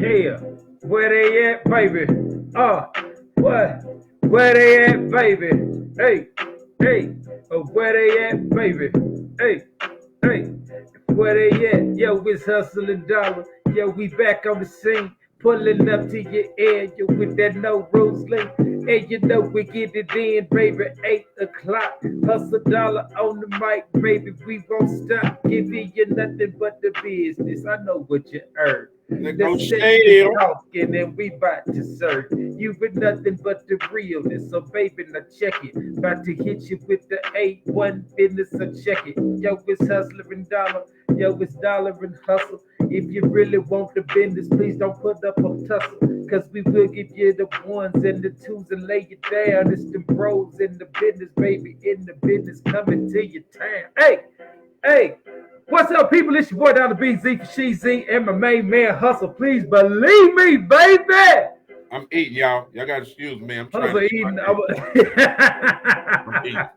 Yeah, where they at, baby? What? Where they at, baby? Hey, hey, where they at, baby? Hey, hey, where they at? Yo, it's hustling dollar. Yo, we back on the scene, pulling up to your ear. Yo, with that no rules link. And you know we get it in, baby. 8 o'clock, hustle dollar on the mic, baby. We won't stop giving you nothing but the business. I know what you heard. The session Negotiating. talking and we about to serve you with nothing but the realness. So baby, now check it. About to hit you with the A1 business, so check it. Yo, it's hustler and dollar. Yo, it's dollar and hustle. If you really want the business, please don't put up a tussle. Cause we will give you the ones and the twos and lay you down. It's the bros in the business, baby. In the business coming to your town. Hey, hey, what's up, people? It's your boy down the BZ for She Z and my main man Hustle. Please believe me, baby. I'm eating, y'all. Y'all got to excuse me. I'm trying Hustle to eat my eating. cake. I'm eating.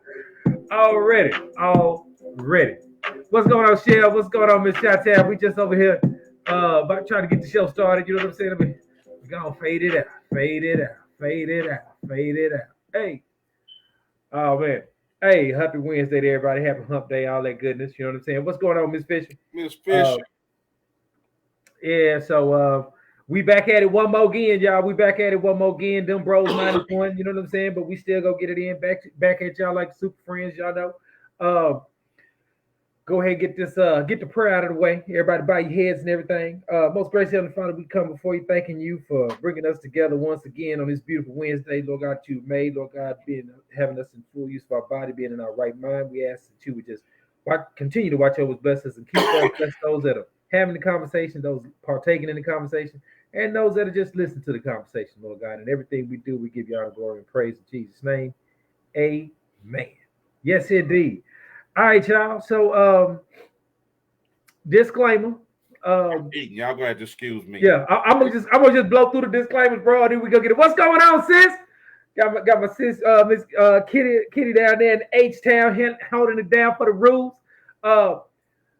Already, already. What's going on, Shell? What's going on, Miss Chatel? We just over here about trying to get the show started. You know what I'm saying? We gonna fade it out, fade it out, fade it out, fade it out. Hey, oh man. Hey, happy Wednesday to everybody. Happy hump day, all that goodness. You know what I'm saying? What's going on, Miss Fisher? Miss Uh, Fisher. yeah, so we back at it one more again, y'all. We back at it one more again. Them bros -1, you know what I'm saying? But we still go get it in back at y'all like super friends, y'all know. Uh, Go ahead and get the prayer out of the way. Everybody bow your heads and everything. Most gracious Heavenly Father, we come before you thanking you for bringing us together once again on this beautiful Wednesday, Lord God, you made, Lord God, being having us in full use of our body, being in our right mind. We ask that you would just continue to watch over us, bless us, and keep us, bless those that are having the conversation, those partaking in the conversation, and those that are just listening to the conversation, Lord God. And everything we do, we give you honor, glory, and praise in Jesus' name. Amen. Yes, indeed. All right, y'all. So, disclaimer. I'm Um, eating. Y'all go ahead to excuse me. yeah, I'm gonna just blow through the disclaimers, bro. Then we go get it. What's going on, sis? Got my sis, Miss Kitty down there in H Town, holding it down for the rules. Uh,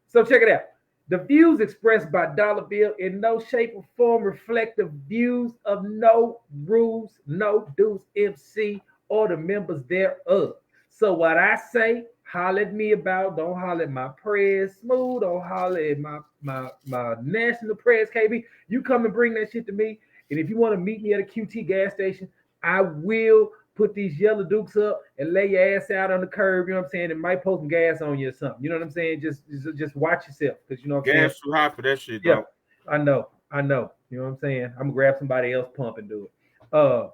so check it out. The views expressed by Dollar Bill in no shape or form reflect the views of No Rules, No Dues MC, or the members thereof. So what I say, holler at me about. Don't holler at my prayers smooth. Don't holler at my national prayers KB. You come and bring that shit to me. And if you want to meet me at a QT gas station, I will put these yellow dukes up and lay your ass out on the curb. You know what I'm saying? It might poke some gas on you or something. You know what I'm saying? Just watch yourself, because you know what I'm saying. Gas too high for that shit, Yeah, dog. I know, I know. You know what I'm saying? I'm gonna grab somebody else pump and do it.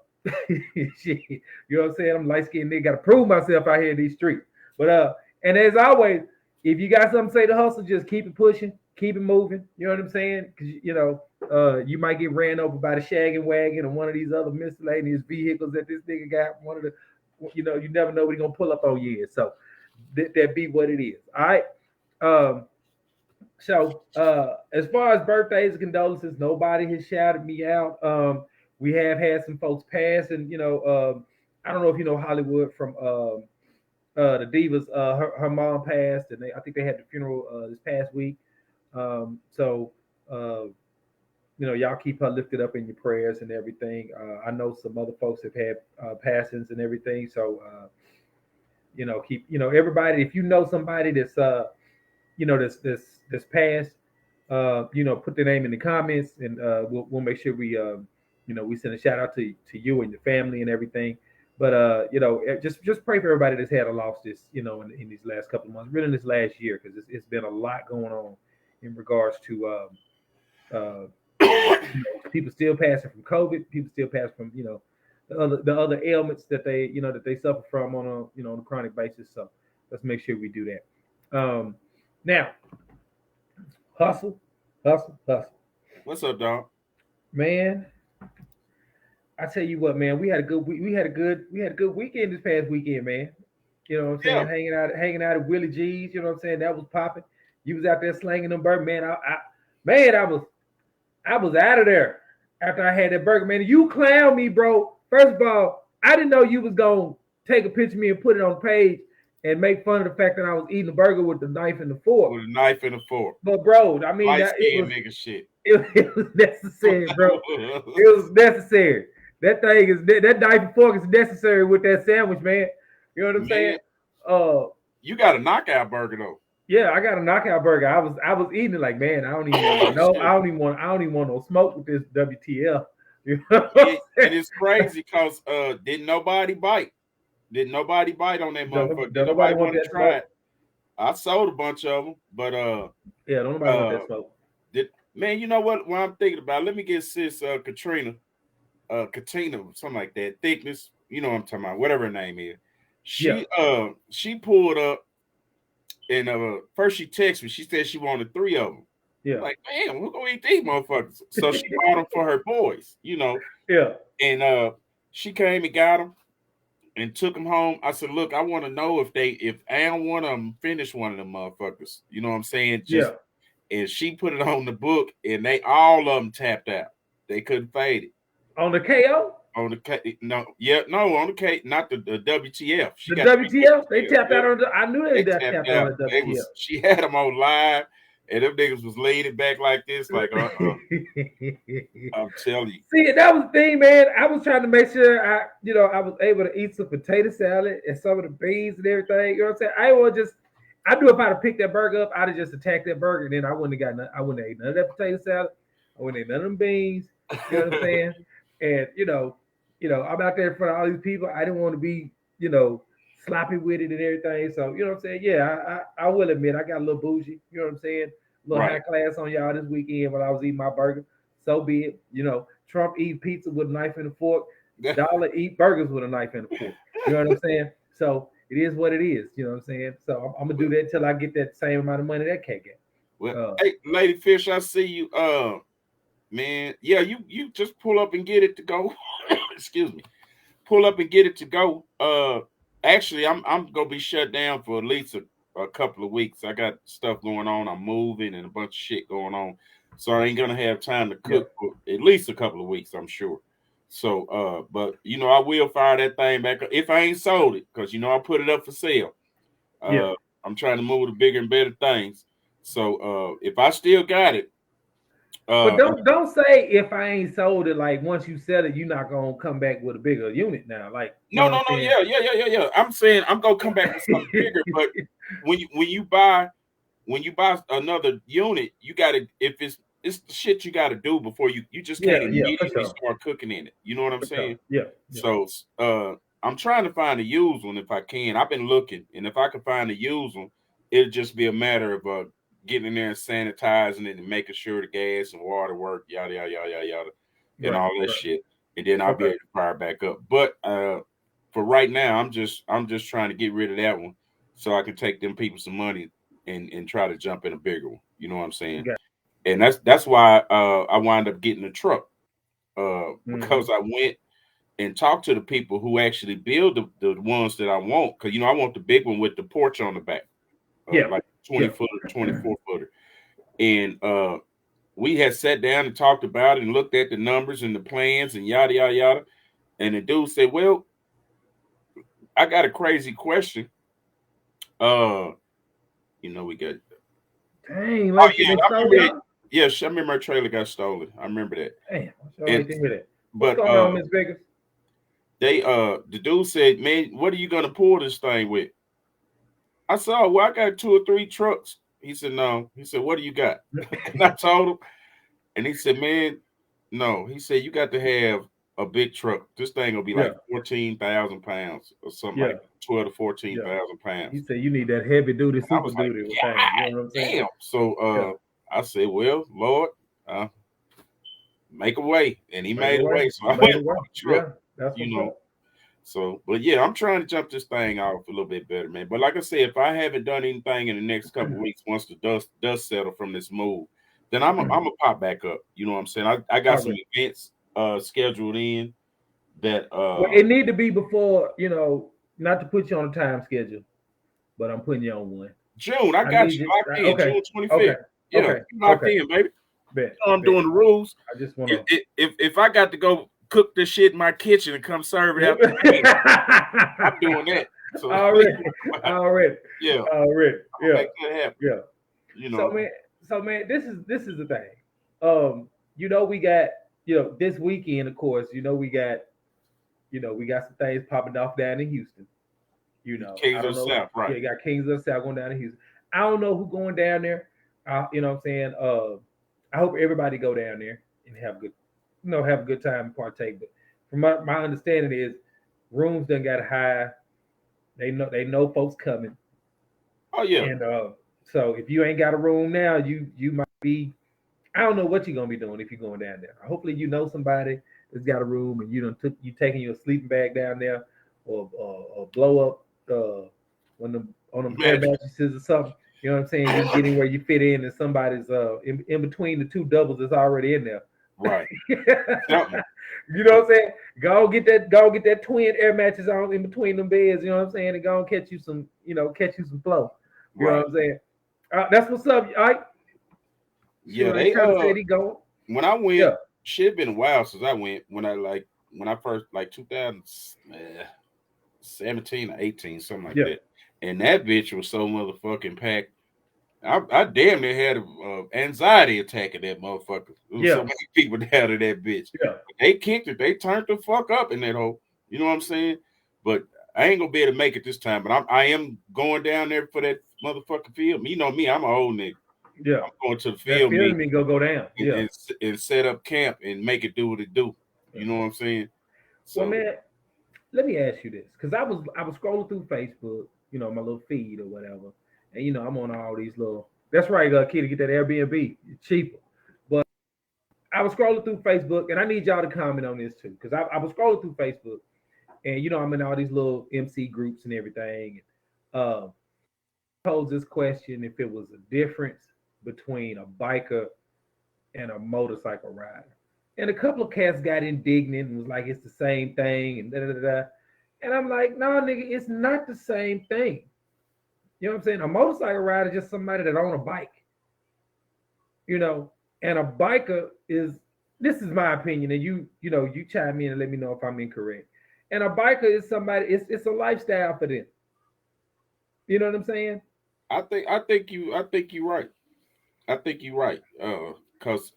Shit, you know what I'm saying? I'm light skinned nigga. Got to prove myself out here in these streets. But and as always, if you got something to say to hustle, just keep it pushing, keep it moving. You know what I'm saying? Because you might get ran over by the shaggin' wagon or one of these other miscellaneous vehicles that this nigga got. One of the, you never know what he gonna pull up on you. So that be what it is. All right. Um, so as far as birthdays and condolences, nobody has shouted me out. We have had some folks pass, and I don't know if you know Hollywood from the Divas. Her mom passed, and I think they had the funeral this past week. So uh, y'all keep her lifted up in your prayers and everything. I know some other folks have had passings and everything. So keep everybody. If you know somebody that's this passed, put their name in the comments, and we'll make sure we send a shout out to you and your family and everything. But just pray for everybody that's had a loss this in these last couple of months, really in this last year, because it's been a lot going on in regards to people still passing from COVID, people still passing from the other ailments that they suffer from on a chronic basis. So let's make sure we do that. Now, hustle, hustle, hustle. What's up, dog? Man, I tell you what, man, we had a good weekend this past weekend, man. You know what I'm Yeah. saying? Hanging out at Willie G's. You know what I'm saying? That was popping. You was out there slanging them burgers, man. Man, I was out of there after I had that burger, man. You clown me, bro. First of all, I didn't know you was gonna take a picture of me and put it on the page. and make fun of the fact that I was eating a burger with the knife and the fork. With a knife and a fork. But bro, I mean, Light that skin nigga shit. It was necessary, bro. It was necessary. That thing is that knife and fork is necessary with that sandwich, man. You know what I'm saying? You got a knockout burger though. Yeah, I got a knockout burger. I was eating it like, man, I don't even want I don't even want no smoke with this WTF. You know and it's crazy because didn't nobody bite. Didn't nobody bite on that motherfucker. Didn't nobody want to try it. I sold a bunch of them, but yeah, don't nobody want that smoke. Man, you know what I'm thinking about? Let me get sis Katina, something like that. Thickness, you know what I'm talking about, whatever her name is. She pulled up and first she texted me. She said she wanted 3 of them. Yeah. Like, damn, who gonna eat these motherfuckers? So she bought them for her boys, you know. Yeah. And she came and got them and took them home. I said, look, I want to know if I don't want them finish one of them motherfuckers. You know what I'm saying? Just, yeah. And she put it on the book, and all of them tapped out. They couldn't fade it. On the KO? On the K, no, on the K, not the WTF. The WTF? They tapped out on the. I knew they tapped out on the WTF. She had them on live, and them niggas was leaning back like this, like, I'm telling you. See, that was the thing, man. I was trying to make sure I was able to eat some potato salad and some of the beans and everything. You know what I'm saying? I knew if I'd have picked that burger up, I'd have just attacked that burger, and then I wouldn't have ate none of that potato salad. I wouldn't have ate none of them beans. You know what I'm saying? And I'm out there in front of all these people. I didn't want to be, sloppy with it and everything. So, you know what I'm saying? Yeah, I will admit I got a little bougie. You know what I'm saying? A little high class on y'all this weekend when I was eating my burger. So be it. Trump eat pizza with a knife and a fork. Dollar eat burgers with a knife and a fork. You know what I'm saying? So it is what it is. You know what I'm saying? So I'm gonna do that until I get that same amount of money that cat get. Well, hey, Lady Fish, I see you. Man, yeah, you just pull up and get it to go. Excuse me. Pull up and get it to go. Actually, I'm gonna be shut down for at least a couple of weeks. I got stuff going on. I'm moving and a bunch of shit going on. So I ain't gonna have time to cook for at least a couple of weeks, I'm sure. So but I will fire that thing back up if I ain't sold it, because I put it up for sale. I'm trying to move to bigger and better things. So if I still got it. But don't say if I ain't sold it, like once you sell it, you're not gonna come back with a bigger unit now. Like no, yeah. I'm saying I'm gonna come back with something bigger, but when you buy another unit, you gotta, if it's the shit you gotta do before you just can't immediately start cooking in it. You know what I'm saying? Yeah. So I'm trying to find a used one if I can. I've been looking, and if I can find a used one, it'll just be a matter of getting in there and sanitizing it and making sure the gas and water work, yada yada yada yada, and all that shit, and then I'll be able to fire back up. But for right now, I'm just trying to get rid of that one so I can take them people some money and try to jump in a bigger one. You know what I'm saying? Okay. And that's why I wound up getting a truck because I went and talked to the people who actually build the ones that I want, because I want the big one with the porch on the back, like 20-footer, 24-footer. And we had sat down and talked about it and looked at the numbers and the plans and yada, yada, yada. And the dude said, well, I got a crazy question. We got... Dang, I remember her trailer got stolen. I remember that. Damn, what's but going on, Miss Vegas? The dude said, man, what are you going to pull this thing with? I said, oh, well, I got 2 or 3 trucks. He said, no. He said, what do you got? And I told him. And he said, man, no. He said, you got to have a big truck. This thing will be like 14,000 pounds or something like 12 to 14,000 pounds. He said, you need that heavy duty, super duty. Like, you know what I'm saying? Damn. So I said, well, Lord, make a way. And he made a way. So I went with the truck. That's So, but yeah, I'm trying to jump this thing off a little bit better, man. But like I said, if I haven't done anything in the next couple of weeks, once the dust settle from this move, then I'm gonna pop back up. You know what I'm saying? I got some events scheduled in that well, it need to be before, not to put you on a time schedule, but I'm putting you on one. June, I got you locked in. June 25th. Okay. Yeah, locked in, baby. I'm doing the rules. I just want to. If I got to go cook this shit in my kitchen and come serve it out, I'm doing that. So already, yeah, already, I'll yeah, make that happen. yeah. You So know, man, this is the thing. We got this weekend, of course. We got some things popping off down in Houston. I Kings of don't the know. South, Yeah, right? you got Kings of the South going down to Houston. I don't know who going down there. You know what I'm saying? I hope everybody go down there and have good, have a good time and partake. But from my understanding is rooms done got high. They know folks coming, Oh yeah, and so if you ain't got a room now, you might be. I don't know what you're gonna be doing if you're going down there. Hopefully, you know somebody that's got a room and you taking your sleeping bag down there, or blow up on them air magic, mattresses or something. You know what I'm saying? You getting where you fit in, and somebody's in between the two doubles that's already in there. right? You Something. know what I'm saying? Go get that twin air mattress on in between them beds. You know what I'm saying? And go and catch you some flow. You know Right. what I'm saying? That's what's up. All right. Yeah, Shoot, like they Travis said, he going. when I went, Yeah, shit been a while since I went. When I first, like 2017 or 18, something like yeah, that. And that bitch was so motherfucking packed. I damn near had a anxiety attack in that motherfucker. There was so yeah, many people down in that bitch. yeah. They kicked it. They turned the fuck up in that hole. You know what I'm saying? But I ain't gonna be able to make it this time. But I am going down there for that motherfucking field. You know me, I'm an old nigga. Yeah. I'm going to the That field feeling meet me go down. and, Yeah. and, and set up camp and make it do what it do. Yeah. You know what I'm saying? Well, So man, let me ask you this, because I was scrolling through Facebook, my little feed or whatever, and I'm on all these little. That's right, kid, to get that Airbnb, it's cheaper. But I was scrolling through Facebook, and I need y'all to comment on this too, because I was scrolling through Facebook, and I'm in all these little MC groups and everything. And, pose this question: if it was a difference between a biker and a motorcycle rider. And a couple of cats got indignant and was like, it's the same thing and da da da da. And I'm like, no, nigga, it's not the same thing. You know what I'm saying? A motorcycle rider is just somebody that own a bike, you know, and a biker is this is my opinion, and you chime in and let me know if I'm incorrect. And a biker is somebody, it's a lifestyle for them. You know what I'm saying? I think you're right. I think you're right. Cause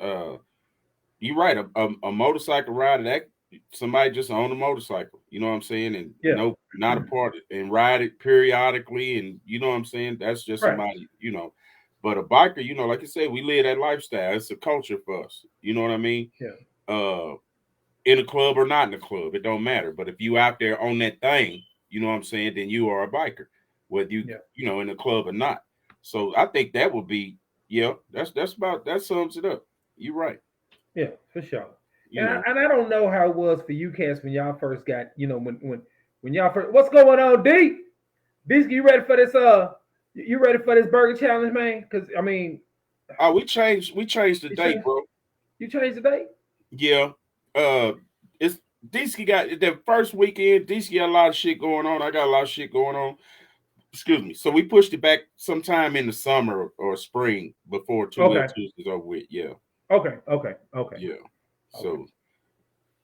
you're right. A motorcycle rider that somebody just own a motorcycle. You know what I'm saying? And Yeah. no, not a part and ride it periodically. And you know what I'm saying? That's just Right. somebody. But a biker, like you said, we live that lifestyle. It's a culture for us. You know what I mean? Yeah. Uh, in a club or not in a club, it don't matter. But if you out there on that thing, you know what I'm saying, then you are a biker, whether Yeah. in the club or not. So I think that would be, yeah, that sums it up. You're right. Yeah, for sure. You And I, know, and I don't know how it was for you cats when y'all first got, when y'all first. What's going on, D? Bisky, you ready for this? You ready for this burger challenge, man? Because I mean, we changed the you date, changed, bro. you changed the date. Yeah. Uh it's DC got the first weekend, DC got a lot of shit going on. I got a lot of shit going on. Excuse me. So we pushed it back sometime in the summer or spring before Two Little Okay, Tuesdays over with. Yeah. okay, okay, okay, Yeah. okay. So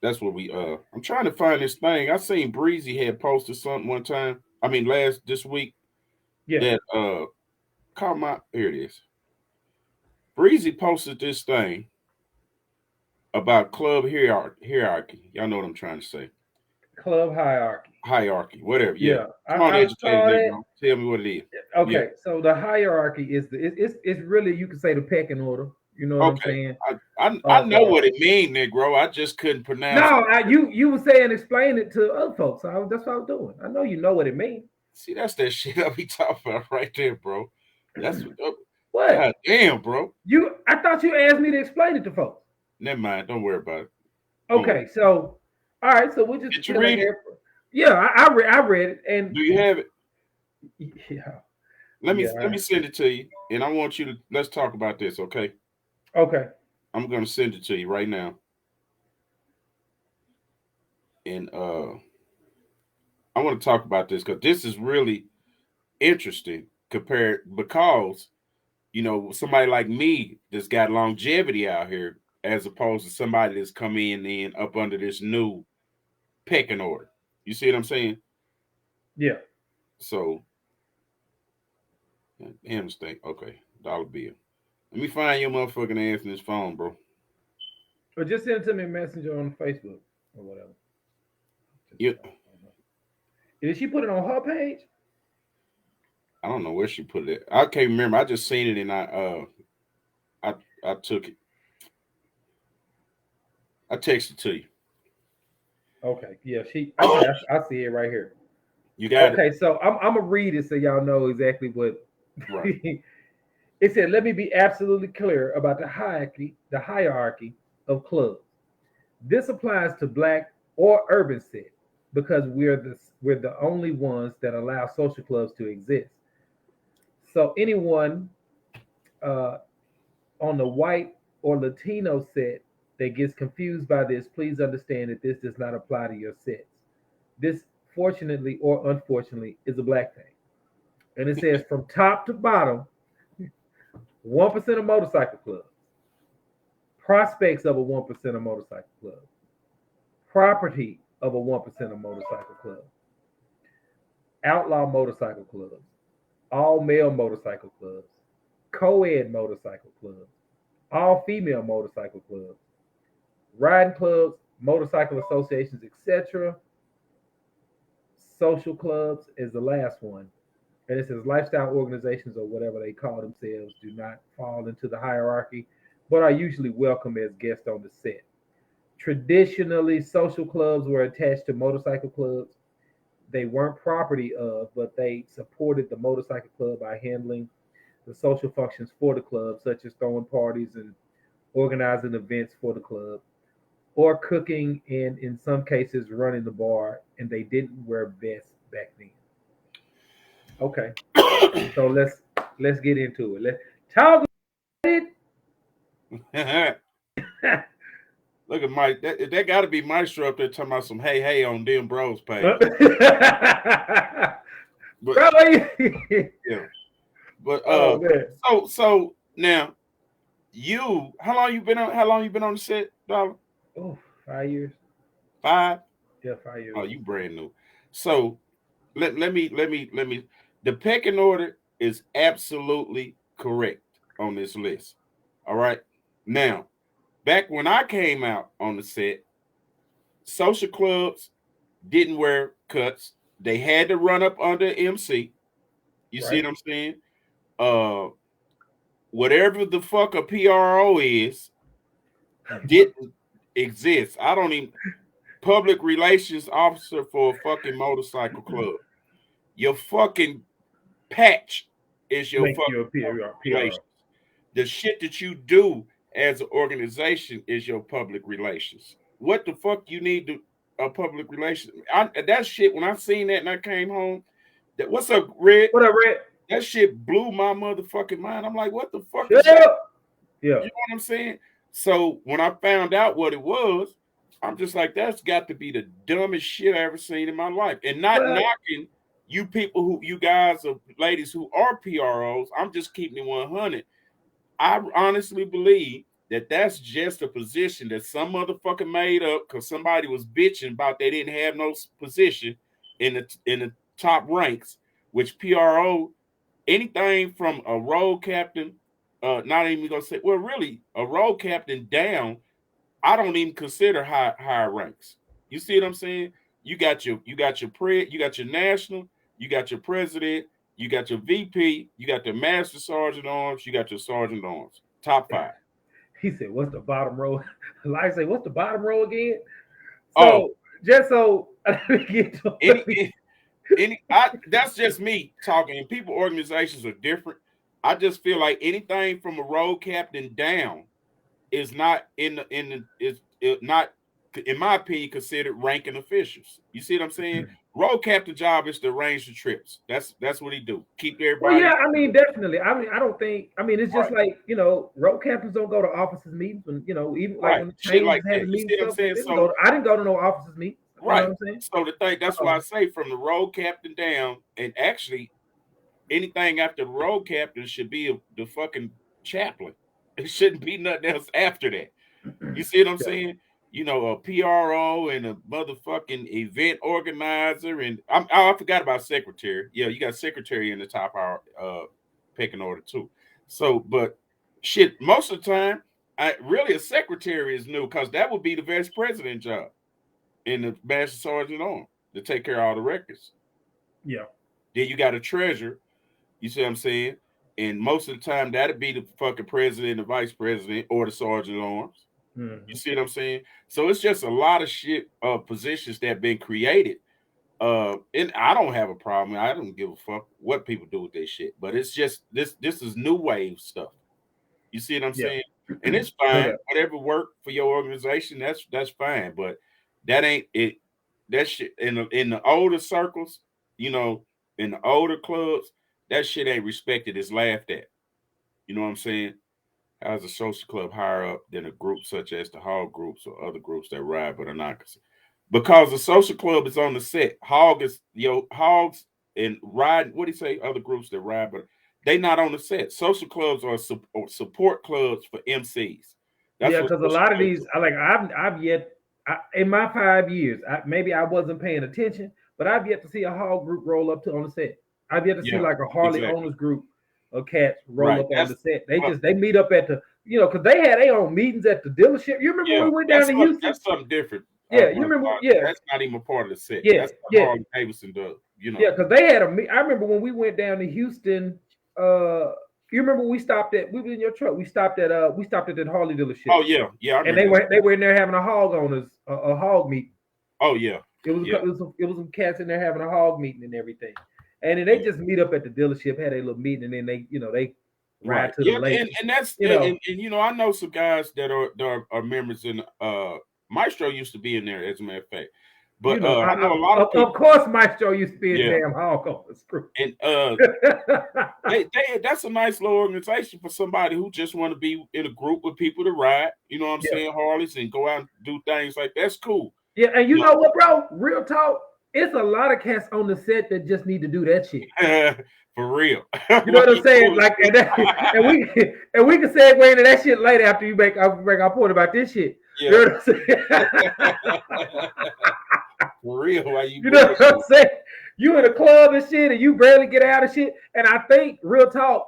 that's what I'm trying to find this thing. I seen Breezy had posted something one time. I mean this week Yeah, that caught my here it is. Breezy posted this thing about club hierarchy. Y'all know what I'm trying to say. club hierarchy. Hierarchy, whatever. Yeah. Yeah, Come on, I educated saw nigga. it. Tell me what it is. Yeah. Okay, so the hierarchy is it's really, you could say, the pecking order. You know what I'm Okay. saying? I Of know what it mean, Negro. I just couldn't pronounce no, it. you were saying explain it to other folks. That's what I was doing. I know you know what it means. See, that's that shit I be talking about right there, bro. That's what. What God damn, bro. I thought you asked me to explain it to folks. Never mind. Don't worry about it. Don't worry. Okay, so all right, so we'll just Did you chill in read it? there. Yeah, I read it, and Do you have it? yeah, Let me let yeah. me send it to you, and I want you to let's talk about this, okay? Okay, I'm gonna send it to you right now, and I want to talk about this because this is really interesting compared because somebody like me that's got longevity out here as opposed to somebody that's come in up under this new pecking order. You see what I'm saying? yeah, So, damn mistake. Okay, dollar bill. Let me find your motherfucking ass in this phone, bro. Or just send it to me a messenger on Facebook or whatever. Just, You, did she put it on her page? I don't know where she put it. I can't remember. I just seen it and I I took it. I texted to you. Okay, yeah, I see it right here. You got it Okay, so I'm gonna read it so y'all know exactly what. right. It said, "Let me be absolutely clear about the hierarchy of clubs. This applies to black or urban set because we're the only ones that allow social clubs to exist. So anyone uh, on the white or Latino set that gets confused by this, please understand that this does not apply to your sets. This, fortunately or unfortunately, is a black thing." And it says from top to bottom, 1% of motorcycle clubs, prospects of a 1% of motorcycle club, property of a 1% of motorcycle club, outlaw motorcycle clubs, all male motorcycle clubs, co ed motorcycle clubs, all female motorcycle clubs, riding clubs, motorcycle associations, etc. Social clubs is the last one. And it says lifestyle organizations or whatever they call themselves do not fall into the hierarchy, but are usually welcome as guests on the set. Traditionally, social clubs were attached to motorcycle clubs. They weren't property of, but they supported the motorcycle club by handling the social functions for the club, such as throwing parties and organizing events for the club, or cooking and, in some cases, running the bar. And they didn't wear vests back then. Okay, so let's get into it. Let's talk about Look at Mike. That got to be Maestro up there talking about some hey on them bros page. it. But Bro, yeah, but oh man. so now how long you been on the set, Dollar? Oh, 5 years. 5? Yeah, 5 years. Oh, you brand new. So let me the pecking order is absolutely correct on this list. All right. Now, back when I came out on the set, social clubs didn't wear cuts. They had to run up under MC. You see Right. what I'm saying? Uh Whatever the fuck a PRO is didn't exist. I don't even public relations officer for a fucking motorcycle club. Your fucking patch is your Make fucking you a public PR. relations. The shit that you do as an organization is your public relations. What the fuck you need to a public relations? That shit when I seen that and I came home. What's up, Red? What up, Red? That shit blew my motherfucking mind. I'm like, what the fuck is Shut that? up. Yeah. You know what I'm saying? So when I found out what it was, I'm just like, that's got to be the dumbest shit I ever seen in my life. And not Well, knocking you people you guys or ladies who are PROs. I'm just keeping it 100. I honestly believe that that's just a position that some motherfucker made up because somebody was bitching about they didn't have no position in the top ranks, which PRO anything from a road captain, not even gonna say, well, really, a road captain down, I don't even consider higher ranks. You see what I'm saying? You got your national, you got your president, you got your VP, you got the master sergeant arms, you got your sergeant arms. Top 5. he said, "What's the bottom row?" Like say, "What's the bottom row again?" Oh, So just so let me get to that's just me talking. And people organizations are different. I just feel like anything from a road captain down is not is not in my opinion considered ranking officials. You see what I'm saying? Road captain job is to arrange the trips. That's what he do. Keep Well, everybody yeah, I mean, definitely. I mean, I don't think. I mean, it's just right, like road captains don't go to officers meetings when even like right, when the shit chains like is that. having You meetings see what I'm stuff. They saying? didn't go. So I didn't go to no officers meetings. You know right. what I'm saying? So the thing that's why I say from the road captain down, and actually anything after the road captain should be the fucking chaplain. It shouldn't be nothing else after that. You see what I'm Yeah. saying? you know, a PRO and a motherfucking event organizer, and I forgot about secretary. Yeah, you got secretary in the top pecking order too. So, but shit, most of the time, really a secretary is new because that would be the vice president job in the master sergeant on to take care of all the records. Yeah. Then you got a treasurer. You see what I'm saying? And most of the time, that'd be the fucking president, the vice president, or the sergeant at arms. You see what I'm saying? So it's just a lot of shit positions that have been created. And I don't have a problem. I don't give a fuck what people do with their shit. But it's just this is new wave stuff. You see what I'm saying? And it's fine. Whatever work for your organization, that's fine. But that ain't it. That shit in the older circles, you know, in the older clubs, that shit ain't respected. It's laughed at. You know what I'm saying? How's a social club higher up than a group such as the Hog groups or other groups that ride but are not considered? Because the social club is on the set. Hogs and ride. What do you say? Other groups that ride, but they not on the set. Social clubs are support clubs for MCs. That's because a lot of these, I've yet in my 5 years, maybe I wasn't paying attention, but I've yet to see a Hog group roll up on the set. I've yet to see like a Harley owners group of cats roll up on the set. They meet up at the, because they had their own meetings at the dealership. You remember when we went down to Houston? That's something different. Yeah, you remember? Yeah, that's not even part of the set. Yeah, that's what Harley Davidson does. You know. Yeah, because they had I remember when we went down to Houston. You remember when we were in your truck. We stopped at that Harley dealership. Oh yeah. And they were in there having a hog owners a hog meeting. Oh yeah. It was some cats in there having a hog meeting and everything. And then they just meet up at the dealership, had a little meeting, and then they ride to the lake. And that's and I know some guys that are members in Maestro used to be in there, as a matter of fact. But I know a lot of people. Of course, Maestro used to be a damn hog owner. And that's a nice little organization for somebody who just want to be in a group with people to ride. You know what I'm saying? Harleys and go out and do things like that. That's cool. Yeah, and you know what, bro? Real talk. It's a lot of cats on the set that just need to do that shit. For real. You know what I'm saying? Like, and we can segue into that shit later after you make our point about this shit. Yeah. You know what I'm saying? For real, why you know what I'm saying? You in a club and shit, and you barely get out of shit. And I think, real talk,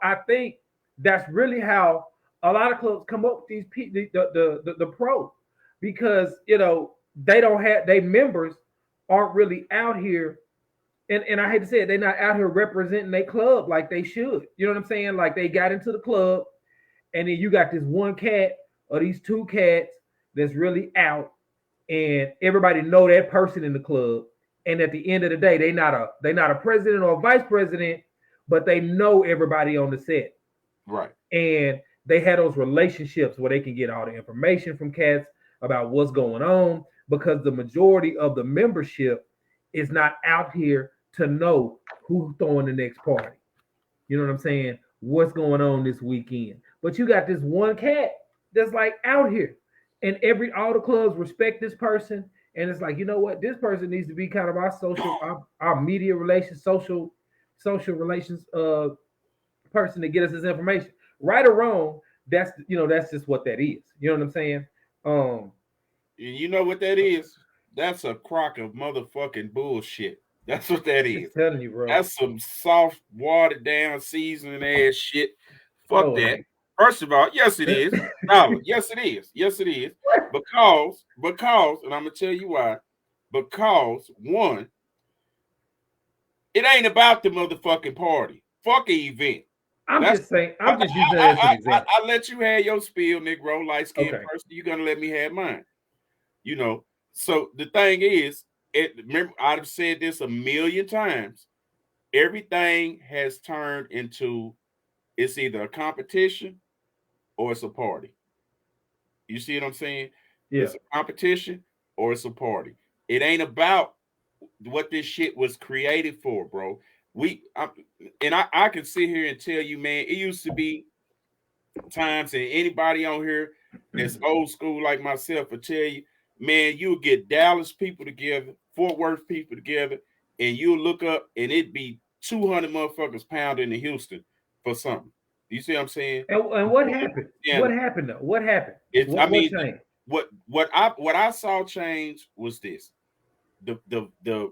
that's really how a lot of clubs come up with these people, the pro, because they don't have their members aren't really out here, and I hate to say it, they're not out here representing their club like they should. You know what I'm saying? Like they got into the club, and then you got this one cat or these two cats that's really out, and everybody know that person in the club. And at the end of the day, they not a president or a vice president, but they know everybody on the set. Right. And they had those relationships where they can get all the information from cats about what's going on, because the majority of the membership is not out here to know who's throwing the next party. You know what I'm saying? What's going on this weekend? But you got this one cat that's like out here, and all the clubs respect this person. And it's like, you know what? This person needs to be kind of our media relations, social relations person to get us this information. Right or wrong, that's just what that is. You know what I'm saying? You know what that is? That's a crock of motherfucking bullshit. That's what that is. I'm telling you, bro. That's some soft, watered down, seasoning ass shit. Fuck that. First of all, yes, it is. No, yes, it is. Yes, it is. Because, and I'm gonna tell you why. Because one, it ain't about the motherfucking party. Fuck an event. I'm just using that as an example. I let you have your spiel, Negro, light skinned person. You're gonna let me have mine. So the thing is, remember, I've said this a million times. Everything has turned into it's either a competition or it's a party. You see what I'm saying? Yeah. It's a competition or it's a party. It ain't about what this shit was created for, bro. I can sit here and tell you, man, it used to be times, and anybody on here that's old school like myself will tell you, man, you'll get Dallas people together, Fort Worth people together, and you'll look up and it'd be 200 motherfuckers pounding in Houston for something. You see what I'm saying? And what happened? Yeah. What happened though? What happened? What changed? what I saw change was this. The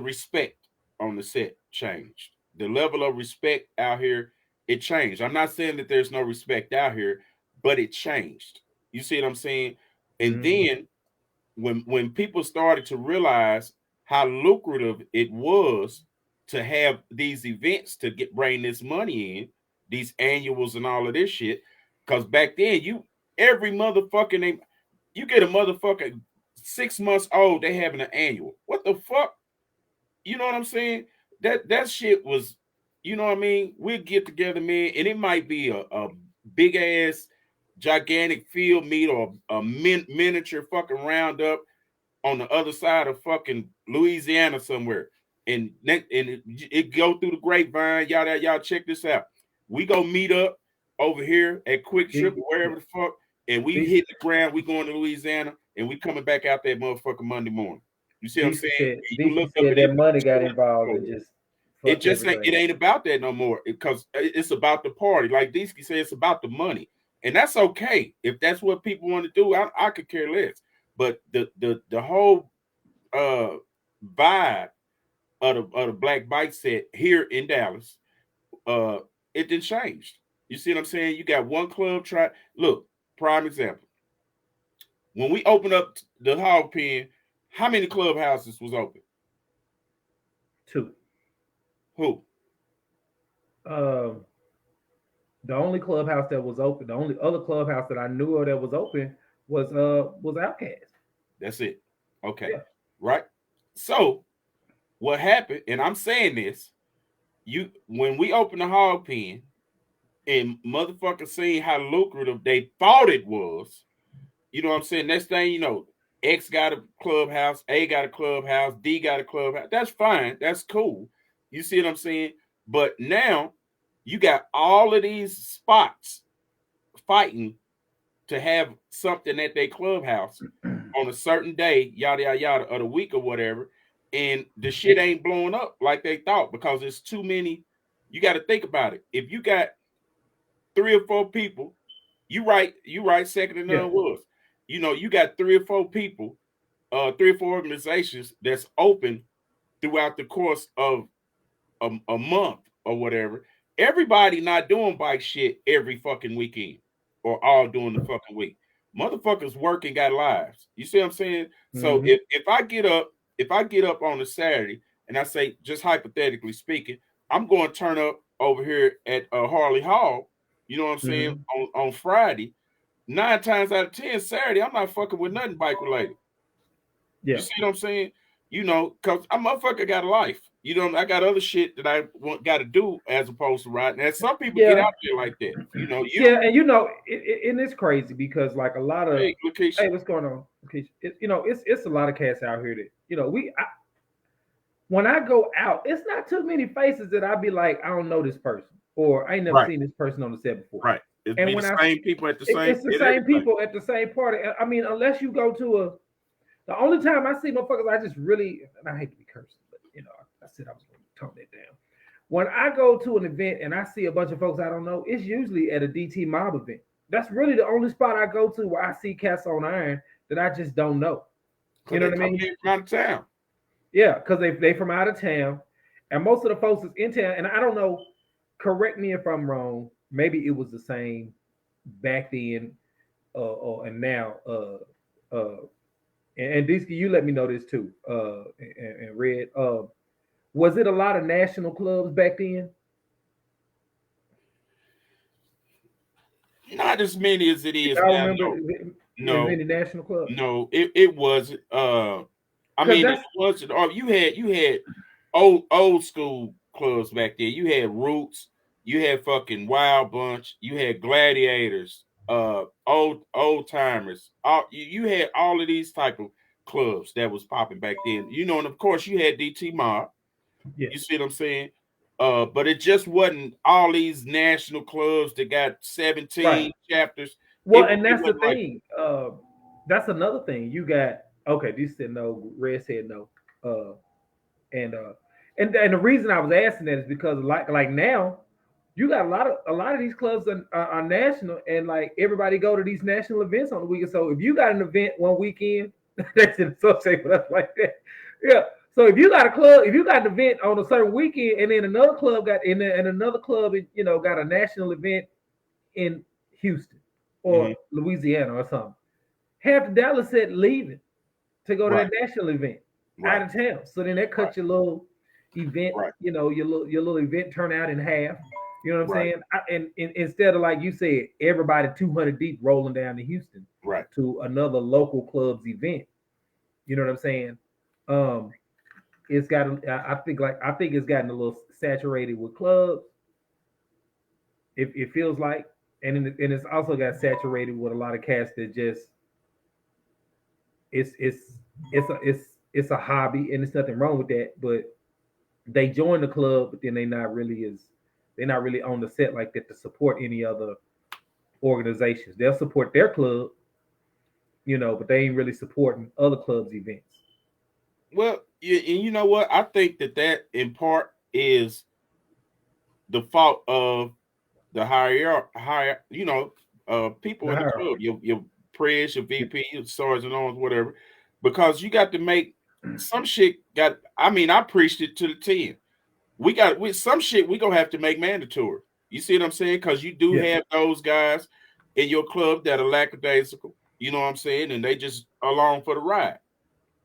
respect on the set changed. The level of respect out here, it changed. I'm not saying that there's no respect out here, but it changed. You see what I'm saying? And then when people started to realize how lucrative it was to have these events to bring this money in, these annuals and all of this shit, because back then every motherfucking name, you get a motherfucker 6 months old, they having an annual. What the fuck? You know what I'm saying? That shit was, you know what I mean? We'll get together, man, and it might be a big ass gigantic field meet or a miniature fucking roundup on the other side of fucking Louisiana somewhere. And it go through the grapevine. Y'all check this out. We go meet up over here at Quick Trip or wherever the fuck, and we hit the ground. We going to Louisiana, and we coming back out that motherfucking Monday morning. You see what I'm saying? You look up that money got involved and just it ain't about that no more because it's about the party. Like Deesky said, it's about the money, and that's okay if that's what people want to do. I could care less. But the whole vibe of the Black Bike set here in Dallas, it didn't change. You see what I'm saying? You got one club look, prime example. When we opened up the Hog Pen, how many clubhouses was open? 2. Who? The only clubhouse that was open, the only other clubhouse that I knew of that was open was Outkast. That's it. Okay. Yeah. Right. So what happened, and I'm saying this, when we opened the Hog Pen and motherfuckers seen how lucrative they thought it was, you know what I'm saying? Next thing you know, X got a clubhouse, A got a clubhouse, D got a clubhouse. That's fine. That's cool. You see what I'm saying? But now you got all of these spots fighting to have something at their clubhouse on a certain day, yada yada yada, of the week or whatever, and the shit ain't blowing up like they thought because there's too many. You got to think about it. If you got 3 or 4 people, you right, second to none was. You know, you got 3 or 4 people, 3 or 4 organizations that's open throughout the course of a month or whatever. Everybody not doing bike shit every fucking weekend or all during the fucking week. Motherfuckers work and got lives. You see what I'm saying? So if I get up on a Saturday and I say, just hypothetically speaking, I'm going to turn up over here at Harley Hall, you know what I'm saying, on Friday, 9 times out of 10 Saturday, I'm not fucking with nothing bike related. Yeah. You see what I'm saying? You know, because a motherfucker got a life. You know, I got other shit that I got to do as opposed to riding. And some people get out there like that. You know, and you know, and it's crazy because like a lot of hey, what's going on? You know, it's a lot of cats out here that, you know, when I go out, it's not too many faces that I'd be like, I don't know this person, or I ain't never seen this person on the set before. Right. It's the same people at the same. It's the same people at the same party. I mean, unless you go to the only time I see motherfuckers, I just really, and I hate to be cursing, but you know, I said I was going to tone that down. When I go to an event and I see a bunch of folks I don't know, it's usually at a DT Mob event. That's really the only spot I go to where I see cats on iron that I just don't know. You know what I mean? From out of town. Yeah, because they from out of town, and most of the folks is in town. And I don't know. Correct me if I'm wrong. Maybe it was the same back then, and now. And Deesky, you let me know this too. And Red, was it a lot of national clubs back then? Not as many as it is now. No, many national clubs. No, it wasn't. I mean, it wasn't. You had old school clubs back there. You had Roots. You had fucking Wild Bunch. You had Gladiators. Old timers. You had all of these type of clubs that was popping back then. You know, and of course you had DT Mob. Yeah. You see what I'm saying? But it just wasn't all these national clubs that got 17 chapters. Well, and that's the thing. That's another thing. You got this said no, Red said no. And the reason I was asking that is because like now, You got a lot of these clubs are national, and like everybody go to these national events on the weekend. So if you got an event one weekend, that's an associate with us like that. Yeah. So if you got a club, if you got an event on a certain weekend, and then another club got and another club, got a national event in Houston Mhm. or Louisiana or something, half the Dallas set leaving to go to Right, that national event out right, of town. So then that right, cuts your little event, right, your little event turnout in half. You know what I'm right, saying? And instead of like you said, everybody 200 deep rolling down to Houston right. to another local club's event. You know what I'm saying? Um, it's got. I think it's gotten a little saturated with clubs. It feels like, and it's also got saturated with a lot of cats that just it's it's a hobby, and there's nothing wrong with that. But they join the club, but then they're not really on the set like that to support any other organizations. They'll support their club, but they ain't really supporting other clubs' events. Well, and you know what? I think that in part is the fault of the higher, people The in the club, hierarchy. your press, your VP, your sergeant arms, whatever, because you got to make some shit. I mean, I preached it to the 10. With some shit we gonna have to make mandatory. You see what I'm saying? Because you do Yeah. have those guys in your club that are lackadaisical. You know what I'm saying? And they just along for the ride.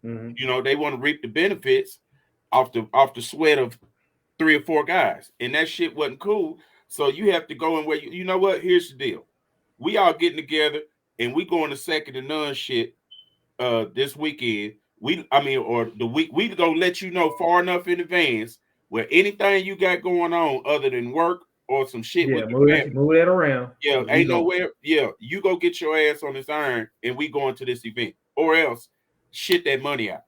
Hmm. They want to reap the benefits off the sweat of three or four guys, and that shit wasn't cool. So you have to go and where you know what? Here's the deal: we all getting together and we going to second to none shit this weekend. Or the week we gonna let you know far enough in advance where anything you got going on other than work or some shit with Yeah, your family. move that around Yeah, because we ain't going. nowhere. Yeah, you go get your ass on this iron and we going to this event, or else shit that money out.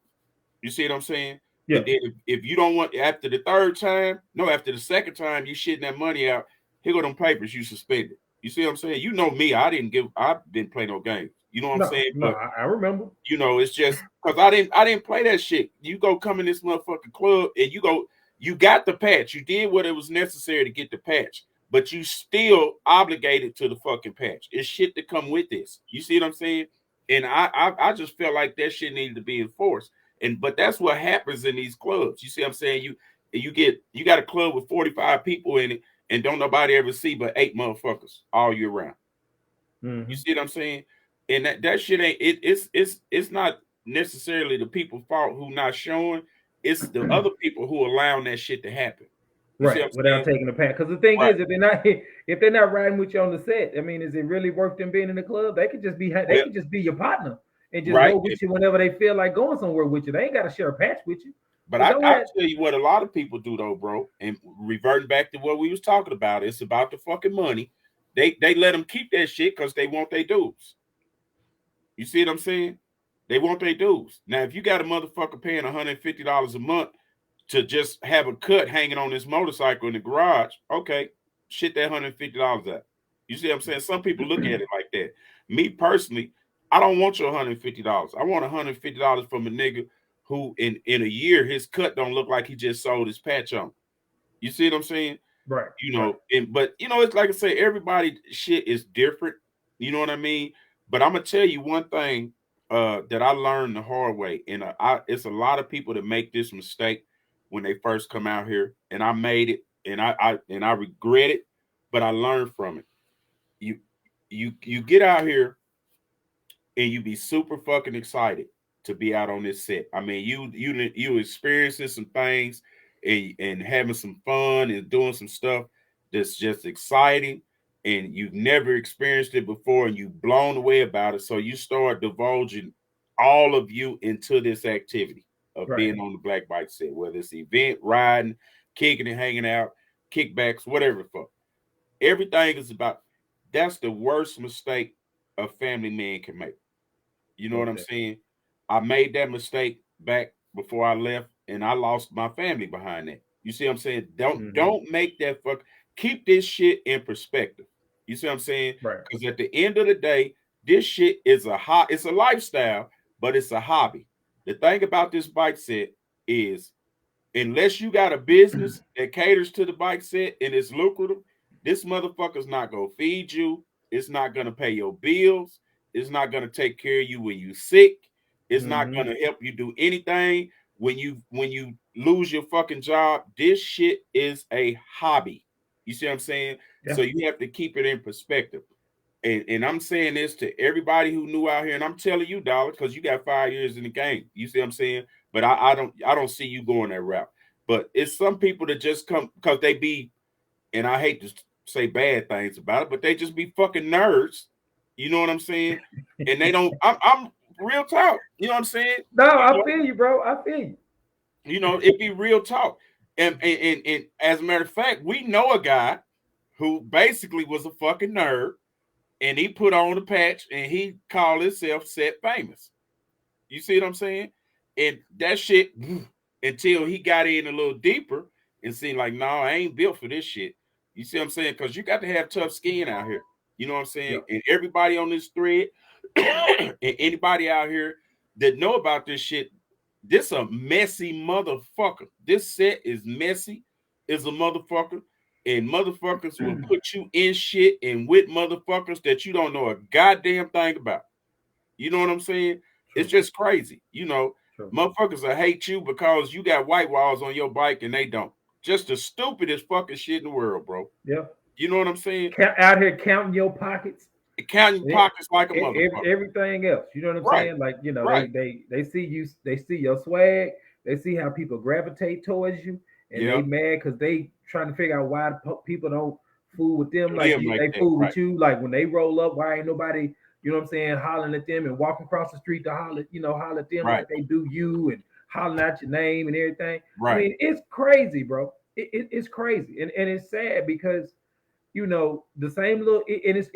You see what I'm saying? Yeah. And then if you don't want after the third time, no, after the second time you shitting that money out, here go them papers you suspended. You see what I'm saying? You know me, I didn't play no games. You know what I'm No, saying? no, But I remember. it's just because I didn't play that shit. You go come in this motherfucking club and you got the patch. You did what it was necessary to get the patch, but you still obligated to the fucking patch. It's shit to come with this. You see what I'm saying? And I just felt like that shit needed to be enforced. But that's what happens in these clubs. You see what I'm saying? You got a club with 45 people in it, and don't nobody ever see but 8 motherfuckers all year round. You Hmm. see what I'm saying? And that shit ain't it's not necessarily the people fault who not showing. It's the other people who allowing that shit to happen. You see what Right, I'm without saying? taking the pass. Because the thing Right. is, if they're not riding with you on the set, I mean, is it really worth them being in the club? They Well, could just be your partner and just right. go with you whenever they feel like going somewhere with you. They ain't got to share a patch with you. But But I don't I have. tell you what a lot of people do though, bro. And reverting back to what we was talking about, it's about the fucking money. They let them keep that shit because they want their dues. You see what I'm saying? They want their dues. Now, if you got a motherfucker paying $150 a month to just have a cut hanging on this motorcycle in the garage, okay, shit that $150 out. You see what I'm saying? Some people look at it like that. Me personally, I don't want your $150. I want $150 from a nigga who in a year his cut don't look like he just sold his patch on. You see what I'm saying? Right, right. But it's like I say, everybody shit is different. You know what I mean? But I'm gonna tell you one thing that I learned the hard way, and it's a lot of people that make this mistake when they first come out here, and I made it, and I regret it, but I learned from it. You you get out here and you be super fucking excited to be out on this set. I mean, you experiencing some things and having some fun and doing some stuff that's just exciting, and you've never experienced it before, and you blown away about it. So you start divulging all of you into this activity of Right. being on the black bike set, whether it's event, riding, kicking and hanging out, kickbacks, whatever. For everything is about. That's the worst mistake a family man can make. You know what Most I'm definitely. saying? I made that mistake back before I left, and I lost my family behind that. You see what I'm saying? Don't Hmm. don't make that fuck. Keep this shit in perspective. You see what I'm saying? Right. Because at the end of the day, this shit is it's a lifestyle, but it's a hobby. The thing about this bike set is, unless you got a business that caters to the bike set and it's lucrative, This motherfucker's not gonna feed you. It's not gonna pay your bills. It's not gonna take care of you when you sick. It's not gonna help you do anything when you lose your fucking job. This shit is a hobby. You see what I'm saying? Yeah. So you have to keep it in perspective. And I'm saying this to everybody who knew out here, and I'm telling you, Dollar, because you got 5 years in the game. You see what I'm saying? But I don't see you going that route. But it's some people that just come because they be, and I hate to say bad things about it, but they just be fucking nerds. You know what I'm saying? And they don't. I'm real talk. You know what I'm saying? No, I feel you, bro. I feel you. You know, it be real talk. And as a matter of fact, we know a guy who basically was a fucking nerd, and he put on the patch and he called himself Set Famous. You see what I'm saying? And that shit, until he got in a little deeper and seen like, no, I ain't built for this shit. You see what I'm saying? Because you got to have tough skin out here. You know what I'm saying? Yeah. And everybody on this thread and anybody out here that know about this shit, this a messy motherfucker. This set is messy, is a motherfucker. And motherfuckers will put you in shit and with motherfuckers that you don't know a goddamn thing about. You know what I'm saying? True. It's just crazy. You know, true. Motherfuckers will hate you because you got white walls on your bike and they don't. Just the stupidest fucking shit in the world, bro. Yeah. You know what I'm saying? Out here counting your pockets. Counting pockets like a motherfucker. Everything else. You know what I'm saying? Like, you know, they see you, they see your swag, they see how people gravitate towards you, and they mad because they trying to figure out why people don't fool with them like they fool with you. Like when they roll up, why ain't nobody, you know what I'm saying, hollering at them and walking across the street to holler at them like they do you and hollering out your name and everything. I mean, it's crazy, bro. It's crazy. And it's sad because, you know, the same little it's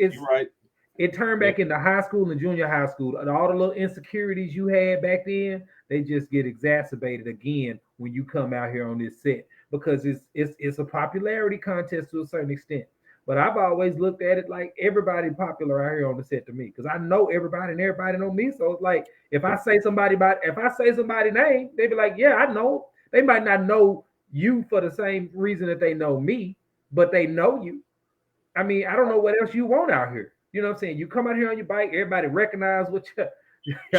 it turned back into high school and junior high school. All the little insecurities you had back then, they just get exacerbated again when you come out here on this set because it's a popularity contest to a certain extent. But I've always looked at it like everybody popular out here on the set to me because I know everybody and everybody know me. So it's like if I say somebody's name, they be like, yeah, I know. They might not know you for the same reason that they know me, but they know you. I mean, I don't know what else you want out here. You know what I'm saying? You come out here on your bike, everybody recognize what you.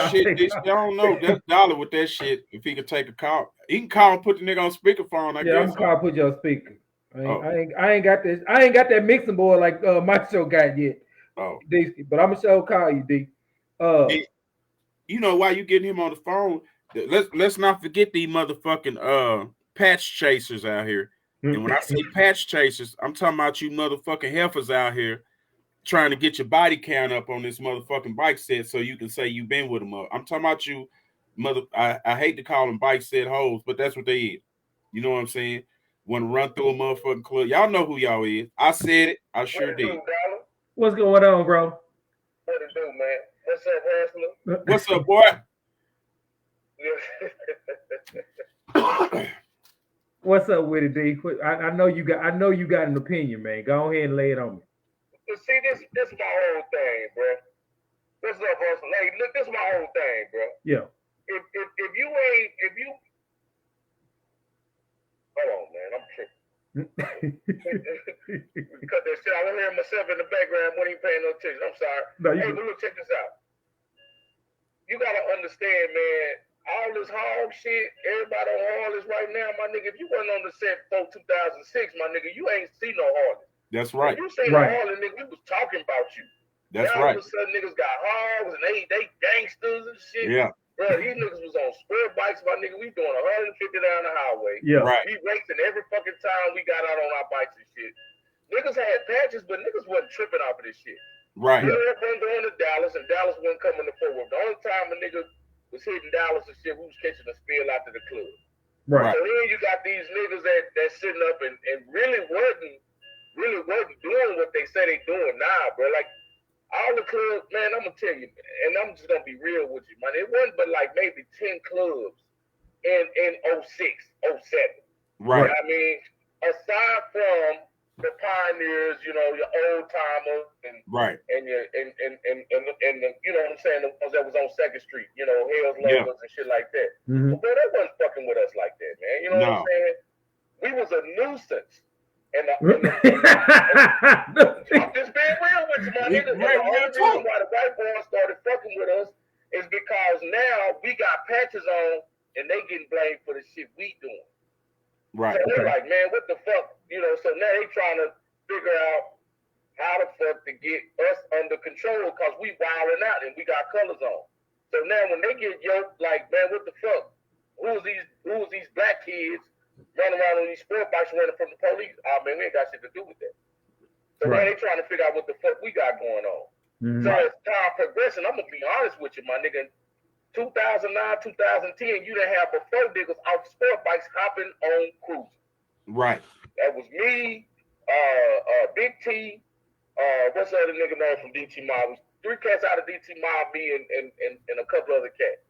Shit, I don't know. That's Dollar with that shit. If he could take a call, he can call and put the nigga on speakerphone. I guess. I'm gonna put you on speaker. I ain't got this. I ain't got that mixing board like my show got yet. Oh, D, but I'm gonna show call you, D. You know why you getting him on the phone? Let's not forget these motherfucking patch chasers out here. And when I say patch chasers, I'm talking about you motherfucking heifers out here trying to get your body count up on this motherfucking bike set so you can say you've been with them up. I'm talking about you I hate to call them bike set hoes, but that's what they is. You know what I'm saying? Want to run through a motherfucking club. Y'all know who y'all is. I said it. I sure did. What's going on, bro? What it do, man? What's up, Hustler? What's up, boy? What's up with it, D? I know you got an opinion, man. Go ahead and lay it on me. See, this my whole thing, bro. What's up, Hustler? Hey, look, this my whole thing, bro. Yeah. If you hold on, man, I'm tripping. Cut that shit. I was hearing myself in the background when he paying no attention. I'm sorry. No, hey, but look, check this out. You gotta understand, man. All this hog shit, everybody on Harleys right now, my nigga. If you wasn't on the set before 2006, my nigga, you ain't see no Harley. That's right. When you say Harley, nigga, we was talking about you. That's now, right. All of a sudden, niggas got hogs and they gangsters and shit. Yeah. Bro, these niggas was on square bikes, my nigga. We doing 150 down the highway. Yeah. Right. We racing every fucking time we got out on our bikes and shit. Niggas had patches, but niggas wasn't tripping off of this shit. Right. They wasn't going to Dallas, and Dallas wasn't coming to Fort Worth. The only time a nigga was hitting Dallas and shit, we was catching a spill out to the club. Right. So then you got these niggas that sitting up and really wasn't doing what they say they doing now, bro. Like all the clubs, man, I'm gonna tell you, and I'm just gonna be real with you, man. It wasn't but like maybe 10 clubs in 06, 07. Right. I mean, aside from the pioneers, you know, your old timers and right, and your and the, you know what I'm saying, the ones that was on Second Street, you know, Hell's Logos and shit like that. Mm-hmm. But they wasn't fucking with us like that, man. You know what I'm saying? We was a nuisance. And I'm just being real with you, my nigga. The only reason why the white boys started fucking with us is because now we got patches on and they getting blamed for the shit we doing. Right. So they're like, man, what the fuck? You know, so now they trying to figure out how the fuck to get us under control because we wilding out and we got colors on. So now when they get yoked, like, man, what the fuck? Who's these black kids running around on these sport bikes running from the police? Oh man, we ain't got shit to do with that. So now they trying to figure out what the fuck we got going on. So as time progressing, I'm gonna be honest with you, my nigga. 2009, 2010, you done have before niggas off sport bikes hopping on cruising. Right. That was me, Big T, what's the other nigga name from DT Mob? 3 cats out of DT Mob, me and a couple other cats.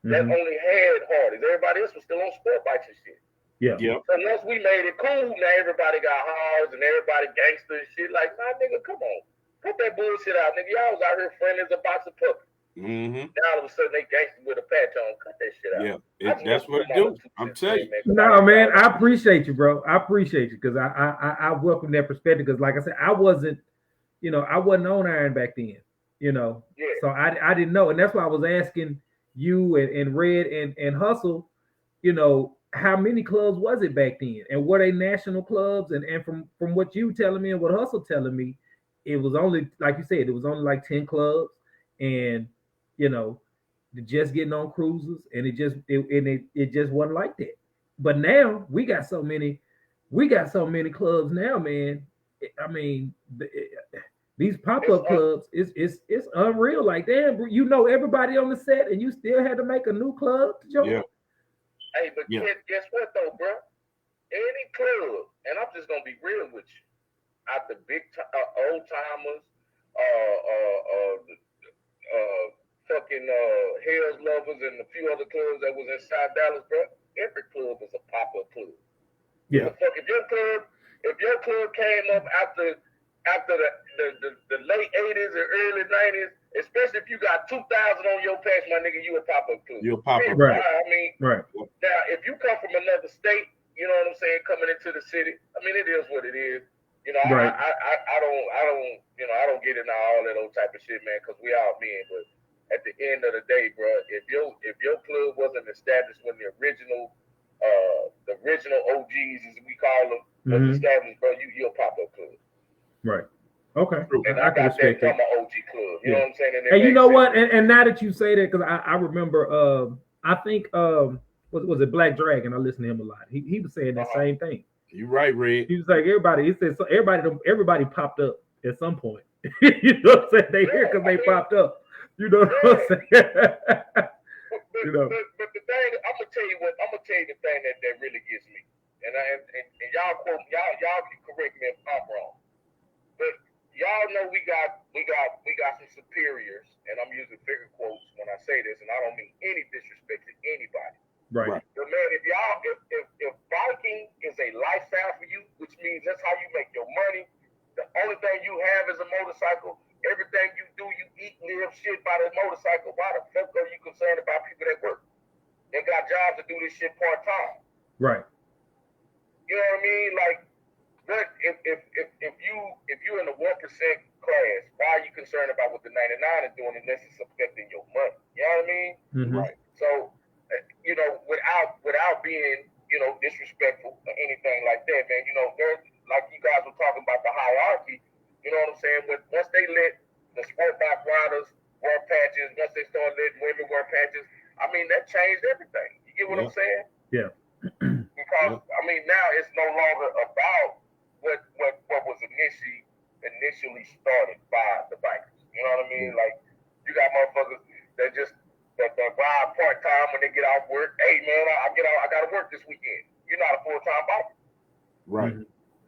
That only had Hardys. Everybody else was still on sport bikes and shit. Yeah. So once we made it cool, now everybody got Hards and everybody gangster and shit. Like, nah, nigga, come on. Cut that bullshit out, nigga. Y'all was out here friendly as a box of puppies. Now all of a sudden they gangster with a patch on. Cut that shit out. Yeah, that's what it do. I'm telling you. No, man, I appreciate you, bro. I appreciate you because I welcome that perspective because, like I said, I wasn't on iron back then, you know. Yeah. So I didn't know, and that's why I was asking you and Red and Hustle, you know, how many clubs was it back then, and were they national clubs? And from what you telling me and what Hustle telling me, it was only, like you said, it was only like 10 clubs, and you know, just getting on cruises, and it just wasn't like that. But now we got so many clubs now, man. I mean, these pop-up clubs, it's unreal. Like, damn, you know everybody on the set, and you still had to make a new club to join. Yeah. Hey, but guess what though, bro? Any club, and I'm just gonna be real with you, out the big old timers, fucking Hell's Lovers and a few other clubs that was inside Dallas, bro. Every club is a pop-up club. Yeah. If your club came up after the late 80s or early 90s, especially if you got 2000 on your patch, my nigga, you a pop-up club. You're a pop-up. Right. I mean, right. Now if you come from another state, you know what I'm saying, coming into the city, I mean, it is what it is. You know, right. I don't get into all that old type of shit, man, because we all men. But at the end of the day, bro, if your club wasn't established when the original OGs, as we call them, was established, bro, you're a pop-up club. Right. Okay. And I got that from an OG club. You know what I'm saying? And you know what? And now that you say that, because I remember, I think, was it Black Dragon? I listened to him a lot. He was saying that same thing. You're right, Red. He was like, he said, so everybody popped up at some point. You know what I'm saying? They here because they popped up. You know what I'm saying? But the thing, I'm gonna tell you the thing that really gets me. And y'all can correct me if I'm wrong. But y'all know we got some superiors, and I'm using figure quotes when I say this, and I don't mean any disrespect to anybody. Right. But man, if biking is a lifestyle for you, which means that's how you make your money, the only thing you have is a motorcycle. Everything you do, you eat, live, shit by the motorcycle. Why the fuck are you concerned about people that work? They got jobs to do this shit part-time. Right. You know what I mean? Like, but if you in the 1% class, why are you concerned about what the 99 is doing unless it's affecting your money? You know what I mean? Mm-hmm. Right. So, you know, without being, you know, disrespectful or anything like that, man, you know, there's, like you guys were talking about the hierarchy, you know what I'm saying? But once they let the sport bike riders wear patches, once they start letting women wear patches, I mean, that changed everything. You get what I'm saying? Yeah. Because I mean, now it's no longer about what was initially started by the bikers. You know what I mean? Like, you got motherfuckers that ride part time when they get off work. Hey man, I gotta work this weekend. You're not a full-time biker. Right.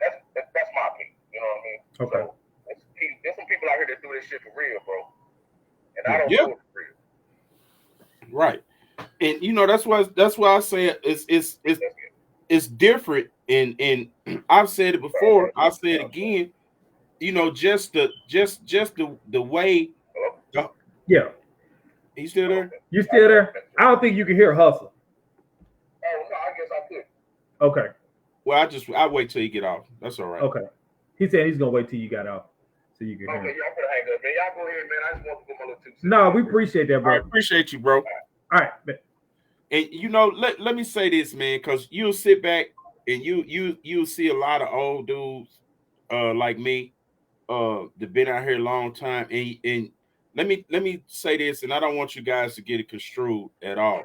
That's my opinion. You know what I mean? Okay. So there's some people out here that do this shit for real, bro. And I don't do it for real. Right. And you know, that's why I say it's different. And I've said it before, I'll say it again. You know, just the way. Yeah. You still there? You still there? I don't think you can hear Hustle. Oh no, I guess I could. Okay. Well, I'll wait till you get off. That's all right. Okay. He said he's gonna wait till you got off so you can hear Okay, him. y'all better hang up, man. Y'all go ahead, man. I just want to go my little 2 cents. No, we appreciate that, I bro. appreciate you, bro. All right. And let me say this, man, because you'll sit back and you'll see a lot of old dudes like me that been out here a long time. And let me say this, and I don't want you guys to get it construed at all.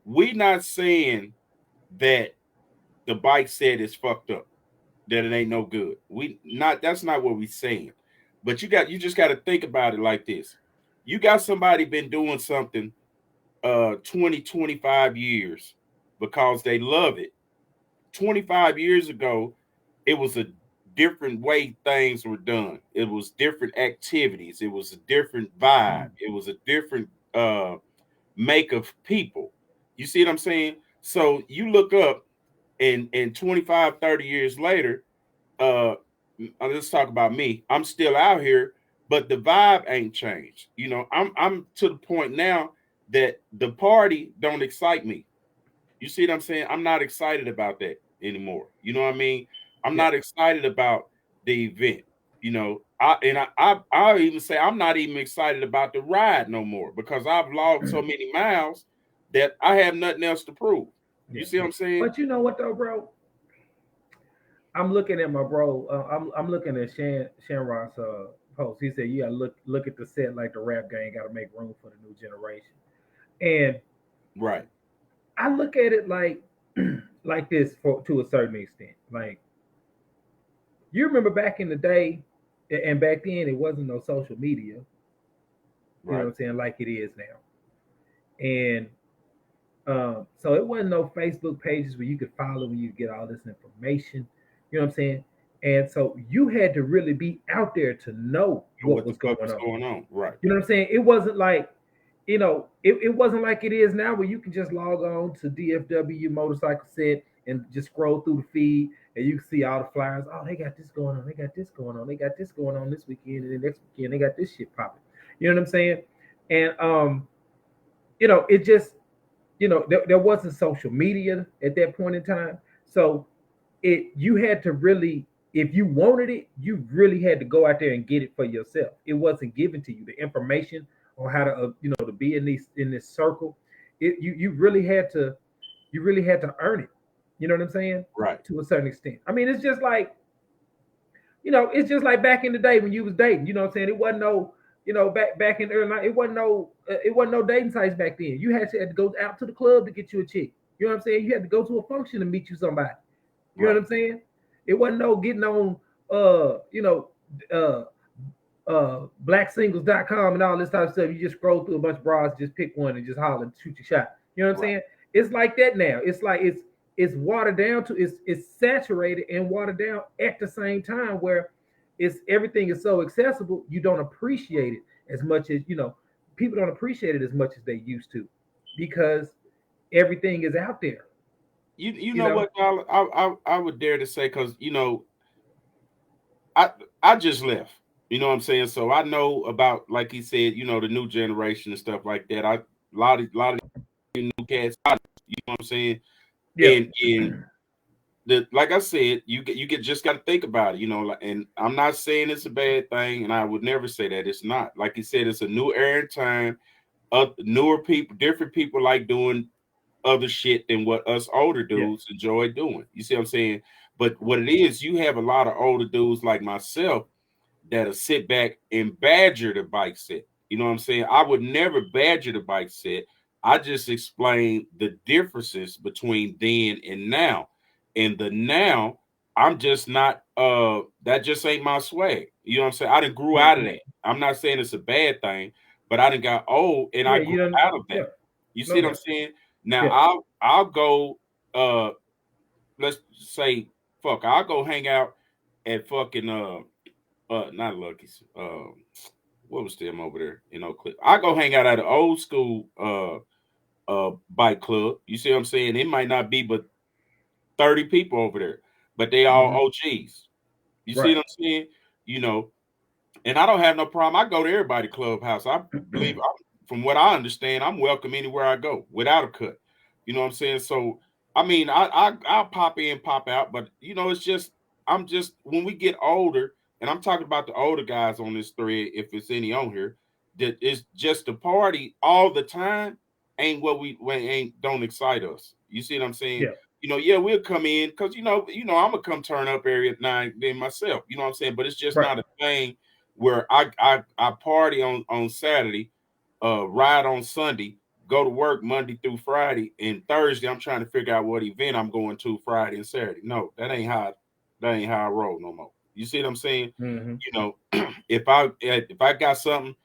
We not saying that the bike set is fucked up, that it ain't no good. That's not what we saying. But you just got to think about it like this. You got somebody been doing something 20, 25 years because they love it. 25 years ago, it was a different way things were done. It was different activities. It was a different vibe. It was a different make of people. You see what I'm saying? So you look up and 25, 30 years later, let's talk about me. I'm still out here, but the vibe ain't changed. I'm to the point now that the party don't excite me. You see what I'm saying? I'm not excited about that anymore. You know what I mean? I'm not excited about the event. I even say I'm not even excited about the ride no more because I've logged so many miles that I have nothing else to prove. You see what I'm saying? But you know what though, bro? I'm looking at my bro. I'm looking at Shamrock's post. He said, "Yeah, look at the set like the rap game. Got to make room for the new generation." And right, I look at it like like this to a certain extent. Like you remember back in the day, and back then it wasn't no social media. You know what I'm saying? Like it is now. And so it wasn't no Facebook pages where you could follow and you could get all this information. You know what I'm saying? And so you had to really be out there to know what was going on. Right. You know what I'm saying? It wasn't like, it wasn't like it is now where you can just log on to DFW motorcycle set and just scroll through the feed and you can see all the flyers. Oh, they got this going on. They got this going on. They got this going on this weekend, and the next weekend they got this shit popping. You know what I'm saying? And it just, there wasn't social media at that point in time. So you had to really, if you wanted it, you really had to go out there and get it for yourself. It wasn't given to you. The information on how to, to be in this circle, you really had to earn it. You know what I'm saying? Right. To a certain extent. I mean, it's just like, it's just like back in the day when you was dating. You know what I'm saying? It wasn't no, back in the early night, it wasn't no dating sites back then. You had to go out to the club to get you a chick. You know what I'm saying? You had to go to a function to meet you somebody. You know what I'm saying? It wasn't no getting on blacksingles.com and all this type of stuff. You just scroll through a bunch of bras, just pick one and just holler and shoot your shot. You know what I'm saying? It's like that now. It's like it's watered down to it's saturated and watered down at the same time where everything is so accessible, you don't appreciate it as much as people don't appreciate it as much as they used to because everything is out there. You know what, I would dare to say, because I just left. You know what I'm saying? So I know about, like he said, the new generation and stuff like that. A lot of new cats, you know what I'm saying? Yeah. And like I said, you just got to think about it, and I'm not saying it's a bad thing, and I would never say that it's not. Like he said, it's a new era and time. Newer people, different people like doing other shit than what us older dudes enjoy doing. You see what I'm saying? But what it is, you have a lot of older dudes like myself that'll sit back and badger the bike set. You know what I'm saying? I would never badger the bike set. I just explain the differences between then and now. And the now, I'm just not that just ain't my swag. You know what I'm saying? I done grew out of that. I'm not saying it's a bad thing, but I done got old and I grew out of that. You see what I'm saying? Now I'll go let's say I'll go hang out at fucking not Lucky's. What was them over there in Oak Cliff? I go hang out at an old school bike club. You see what I'm saying? It might not be but 30 people over there, but they all OGs. You see what I'm saying? And I don't have no problem. I go to everybody clubhouse. I believe, from what I understand, I'm welcome anywhere I go without a cut. You know what I'm saying? So I mean, I'll pop in, pop out, but you know, it's just I'm just when we get older, and I'm talking about the older guys on this thread, if it's any on here, that it's just the party all the time ain't what we ain't don't excite us. You see what I'm saying? Yeah. You know, yeah, we'll come in because I'm gonna come turn up area at 9 then myself. You know what I'm saying? But it's just Right. not a thing where I party on Saturday, ride on Sunday, go to work Monday through Friday, and Thursday I'm trying to figure out what event I'm going to Friday and Saturday. No, that ain't how I roll no more. You see what I'm saying? Mm-hmm. You know, if I got something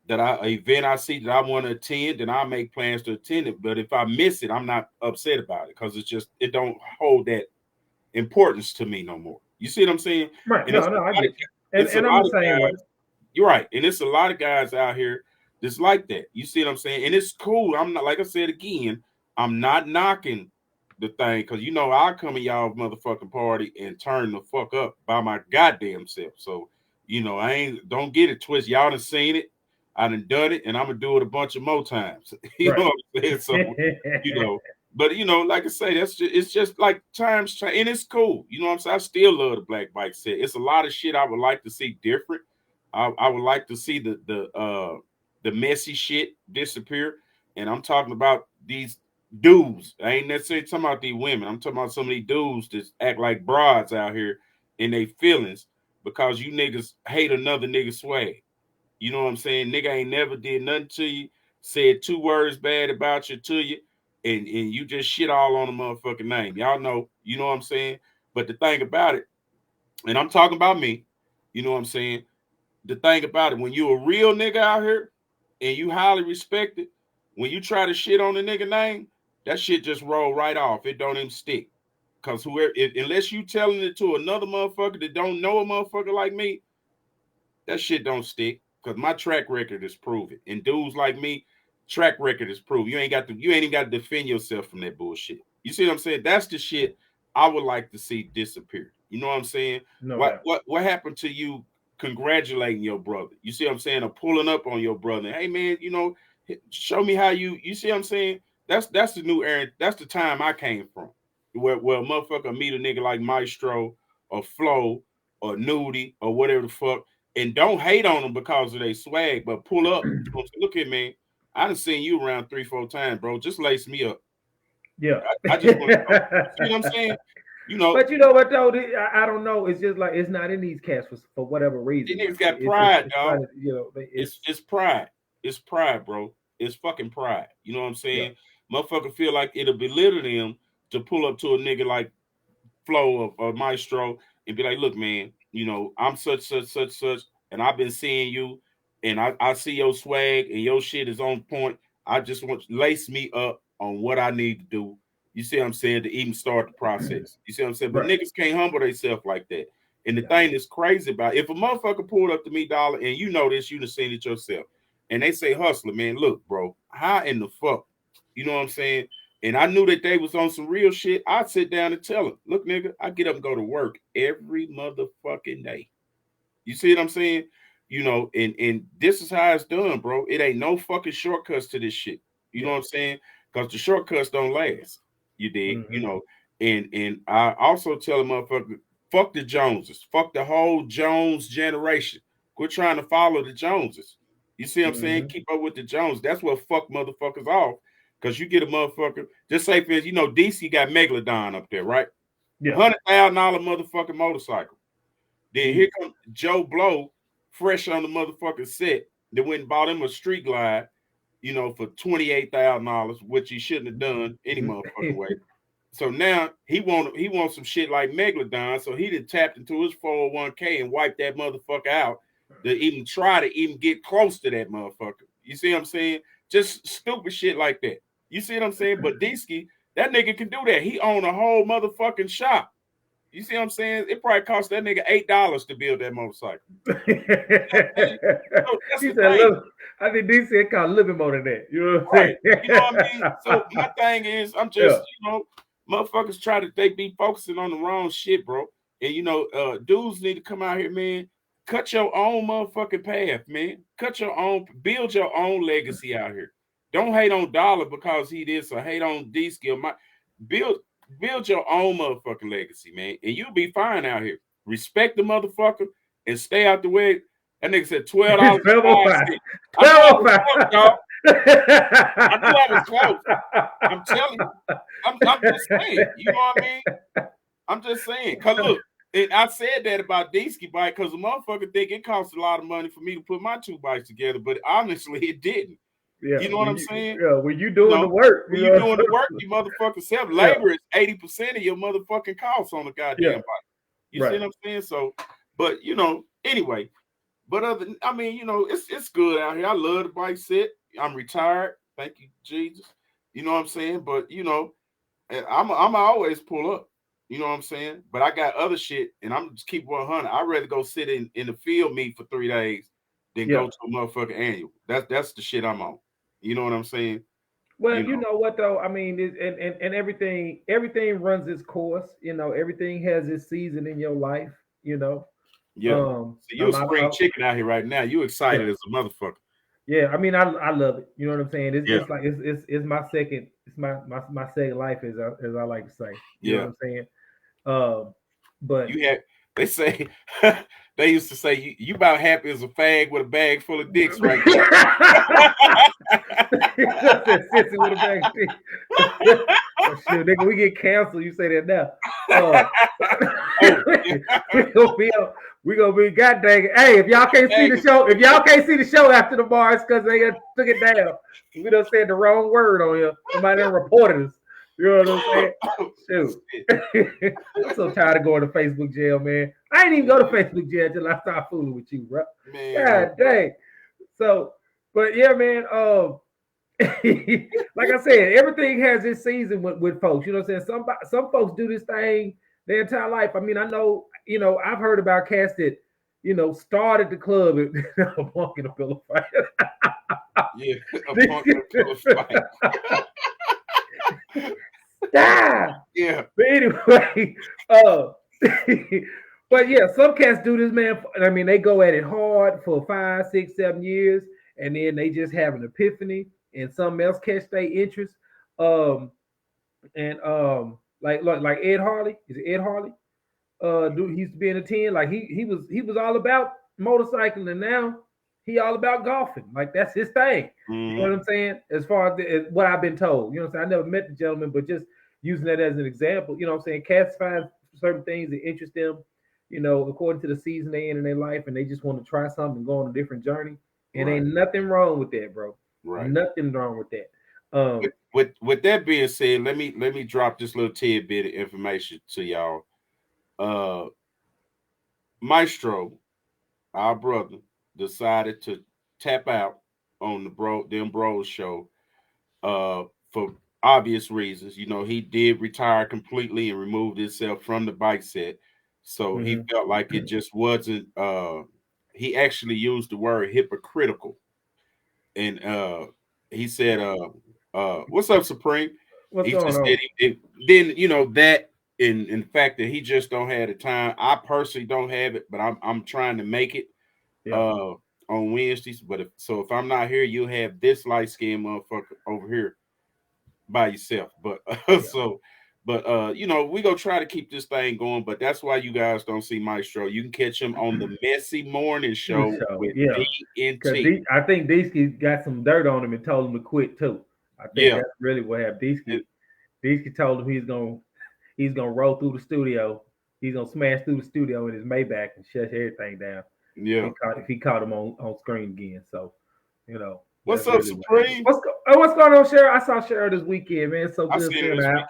that event I see that I want to attend, then I'll make plans to attend it. But if I miss it, I'm not upset about it because it don't hold that importance to me no more. You see what I'm saying? Right. And No, no, I get you. it's a And I'm lot the of same way. guys. You're right, and it's a lot of guys out here that's like that. You see what I'm saying? And it's cool. I'm not, like I said again, I'm not knocking the thing because I'll come in y'all motherfucking party and turn the fuck up by my goddamn self. So I don't get it twisted. Y'all done seen it. I done it, and I'm gonna do it a bunch of more times. You Right. know what I'm saying? So but like I say, it's just like times change, and it's cool. You know what I'm saying? I still love the black bike set. It's a lot of shit I would like to see different. I would like to see the messy shit disappear. And I'm talking about these dudes. I ain't necessarily talking about these women. I'm talking about some of these dudes that act like broads out here in their feelings because you niggas hate another nigga swag. You know what I'm saying? Nigga ain't never did nothing to you, said 2 words bad about you to you, and you just shit all on the motherfucking name. Y'all know, you know what I'm saying? But the thing about it, and I'm talking about me, you know what I'm saying? The thing about it, when you a real nigga out here and you highly respected, when you try to shit on the nigga name, that shit just roll right off. It don't even stick. Cause unless you telling it to another motherfucker that don't know a motherfucker like me, that shit don't stick. Cause my track record is proven. And dudes like me, track record is proven. You ain't even got to defend yourself from that bullshit. You see what I'm saying? That's the shit I would like to see disappear. You know what I'm saying? No What doubt. what what happened to you congratulating your brother? You see what I'm saying? Or pulling up on your brother. Hey man, show me how you see what I'm saying? That's the new era. That's the time I came from. Where a motherfucker meet a nigga like Maestro or Flo or Nudie or whatever the fuck, and don't hate on them because of their swag, but pull up. Look at me. I done seen you around 3-4 times, bro. Just lace me up. Yeah. I just want to know. You see what I'm saying? But you know what though? I don't know. It's just like it's not in these cats for whatever These reason. niggas got pride, It's dog. trying to, It's pride. It's pride, bro. It's fucking pride. You know what I'm yeah. saying? Motherfucker feel like it'll belittle them to pull up to a nigga like Flo or Maestro and be like, look, man, I'm such, and I've been seeing you, and I see your swag and your shit is on point. I just want lace me up on what I need to do. You see what I'm saying? To even start the process. You see what I'm saying? But Right. niggas can't humble themselves like that. And the No. thing that's crazy about if a motherfucker pulled up to me, dollar, and you know this, you done seen it yourself, and they say, hustler, man, look, bro, how in the fuck? You know what I'm saying? And I knew that they was on some real shit. I'd sit down and tell them, look, nigga, I get up and go to work every motherfucking day. You see what I'm saying? And this is how it's done, bro. It ain't no fucking shortcuts to this shit. You know Yeah. what I'm saying? Because the shortcuts don't last. You dig? Mm-hmm. And I also tell a motherfucker, fuck the Joneses, fuck the whole Jones generation. Quit trying to follow the Joneses. You see what I'm saying? Mm-hmm. Keep up with the Jones. That's what fuck motherfuckers off. Because you get a motherfucker, just say for instance, DC got Megalodon up there, right? Yeah. $100,000 motherfucking motorcycle. Then here Jeez. comes Joe Blow, fresh on the motherfucking set, that went and bought him a Street Glide, for $28,000, which he shouldn't have done any motherfucking way. So now he wants some shit like Megalodon. So he done tapped into his 401k and wiped that motherfucker out to even try to even get close to that motherfucker. You see what I'm saying? Just stupid shit like that. You see what I'm saying? But Deesky, that nigga can do that. He own a whole motherfucking shop. You see what I'm saying? It probably cost that nigga $8 to build that motorcycle. So that's He the said, thing. "Look, I think DC it cost a little bit more than that." You know what I'm Right. saying? You know what I mean? So my thing is, I'm Yeah. just, motherfuckers they be focusing on the wrong shit, bro. And dudes need to come out here, man. Cut your own motherfucking path, man. Build your own legacy out here. Don't hate on Dollar because he this or hate on D skill. build your own motherfucking legacy, man, and you'll be fine out here. Respect the motherfucker and stay out the way. That nigga said $12. 12.05. I knew I was close. I'm telling you. I'm just saying. You know what I mean? I'm just saying. Cause look, and I said that about D-Ski bike because the motherfucker think it costs a lot of money for me to put my 2 bikes together, but honestly, it didn't. Yeah, you know what I'm saying? Yeah, when you doing the work, when you doing the work, you motherfucking self. Labor is 80% of your motherfucking costs on a goddamn bike. You see what I'm saying? So, but anyway. But it's good out here. I love the bike set. I'm retired. Thank you, Jesus. You know what I'm saying? But I'm always pull up. You know what I'm saying? But I got other shit, and I'm just keep 100. I'd rather go sit in the field meet for 3 days than go to a motherfucking annual. That's the shit I'm on. You know what I'm saying? Well, you know what though? I mean, and everything runs its course. Everything has its season in your life. Yeah. So you're a spring chicken out here right now. You excited as a motherfucker. Yeah, I mean, I love it. You know what I'm saying? It's like it's my second. It's my second life, as I like to say. You know what I'm saying? But they say they used to say you about happy as a fag with a bag full of dicks right now. Sissy with a bag of dicks. Oh, shit, nigga, we get canceled. You say that now. We gonna be god dang it. Hey, if y'all can't see the show after the bar, it's because they took it down. We done said the wrong word on here. Somebody done reported us. You know what I'm saying? Shoot. I'm so tired of going to Facebook jail, man. I ain't even go to Facebook jail until I start fooling with you, bro. Man. God dang. So, but yeah, man. Like I said, everything has its season with folks. You know what I'm saying? Some folks do this thing their entire life. I mean, I know, I've heard about cats that, started the club and a punk in a pillow fight. Yeah, a punk in a pillow fight. Yeah. But anyway, but yeah, some cats do this, man. I mean, they go at it hard for 5, 6, 7 years, and then they just have an epiphany and something else catch their interest. Like Ed Harley. Is it Ed Harley? Dude, he used to be in a 10. Like he was all about motorcycling, and now he all about golfing. Like that's his thing. Mm-hmm. You know what I'm saying? As far as what I've been told. You know what I'm saying? I never met the gentleman, but just using that as an example, you know what I'm saying? Cats find certain things that interest them, according to the season they in their life, and they just want to try something and go on a different journey. And ain't nothing wrong with that, bro. Right. Nothing wrong with that. With that being said, let me drop this little tidbit of information to y'all. Maestro, our brother, decided to tap out on the Them Bros show for obvious reasons. He did retire completely and removed himself from the bike set. So he felt like it just wasn't he actually used the word hypocritical. And he said, what's up, Supreme? What's he going just on? Said then that in the fact that he just don't have the time. I personally don't have it, but I'm trying to make it on Wednesdays. But if I'm not here, you'll have this light skinned motherfucker over here by yourself. But we gonna try to keep this thing going. But that's why you guys don't see Maestro. You can catch him on the Messy Morning Show with DNT. I think D-Ski got some dirt on him and told him to quit too. I think that's really what happened. D-Ski told him he's gonna roll through the studio. He's gonna smash through the studio in his Maybach and shut everything down. Yeah. If he caught him on screen again. So, what's up, Supreme? What's going on, Cheryl? I saw Cheryl this weekend, man. So good seeing her.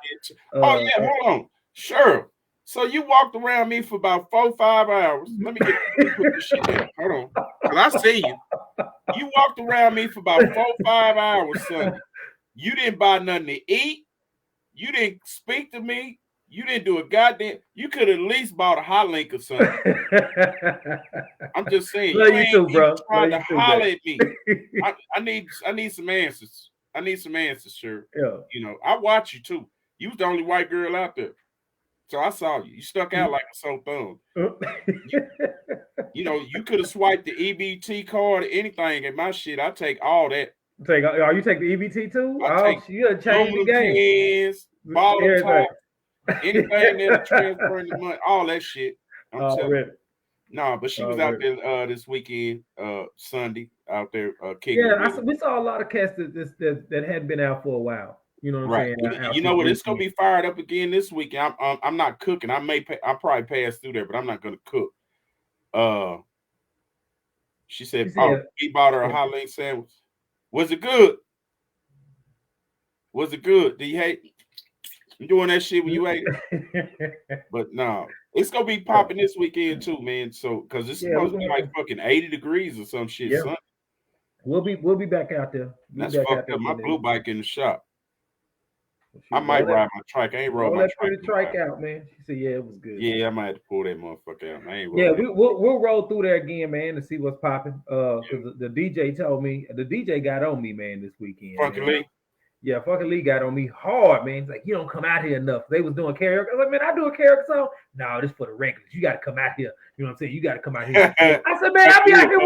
Hold on. Cheryl. So you walked around me for about 4-5 hours. Let me put this shit in. Hold on. Well, I see you. You walked around me for about 4-5 hours, son. You didn't buy nothing to eat. You didn't speak to me. You didn't do a goddamn. You could at least bought a hot link or something. I'm just saying. You ain't too, bro. Trying to holler at me. I need some answers. I need some answers, sure. Yeah. I watch you too. You was the only white girl out there, so I saw you. You stuck out like a sore thumb. You could have swiped the EBT card or anything at my shit. I take all that. You take the EBT too? You gotta change the game. bottom top, Everything. anything that'll transfer in the money, all that shit. I'm telling you. Already. No, but she was out there this weekend, Sunday, out there kicking Yeah, it. we saw a lot of cats that hadn't been out for a while. You know what I'm saying? You know what? It's gonna be fired up again this weekend. I'm not cooking. I'll probably pass through there, but I'm not gonna cook. She said, he bought her a hot link sandwich. Was it good? Was it good? Do you hate doing that shit when you ate it? But no, it's gonna be popping this weekend too, man. So because it's supposed to be like fucking 80 degrees or some shit. Yeah. We'll be back out there. That's fucked up. My blue bike in the shop. I might ride my trike. I ain't rode my trike out, man. She said, "Yeah, it was good." Yeah, I might have to pull that motherfucker out. I ain't we'll roll through there again, man, to see what's popping. Because the DJ told me, the DJ got on me, man, this weekend. Funky Lee. Yeah, Funky Lee got on me hard, man. He's like, "You don't come out here enough." They was doing karaoke. I was like, "Man, I do a karaoke song." No, this for the regulars. You got to come out here. You know what I'm saying? You got to come out here. I said, "Man, I be out here."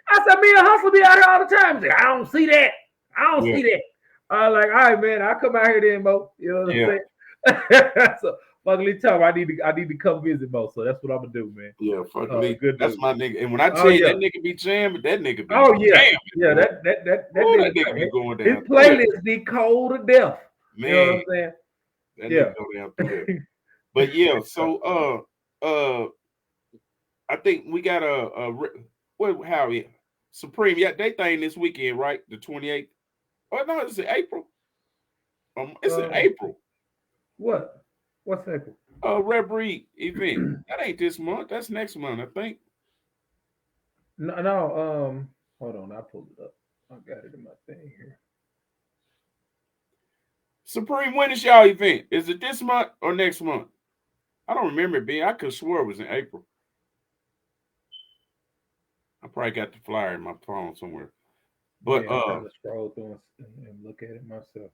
I said, "Me and Hustle be out here all the time." He's like, "I don't see that. I don't see that." I was like, "All right, man, I'll come out here then, Mo." You know what I'm saying? So Funky Lee told me I need to come visit Mo. So that's what I'm gonna do, man. Yeah, Funky Lee. Good. That's my nigga. And when I tell you that nigga be jamming, that nigga be jamming. Yeah, that nigga be going down. His playlist be cold to death. Man, you know what I'm saying? That nigga go down through there. But yeah, so I think we got Howie Supreme. Yeah, they thing this weekend, right? The 28th. Oh no, it's in April. It's in April. What? What's April? Reb Reed event. That ain't this month. That's next month, I think. No. Hold on, I pulled it up. I got it in my thing here. Supreme, when is y'all event? Is it this month or next month? I don't remember it being. I could swear it was in April. I probably got the flyer in my phone somewhere. But I'm trying to scroll through and look at it myself.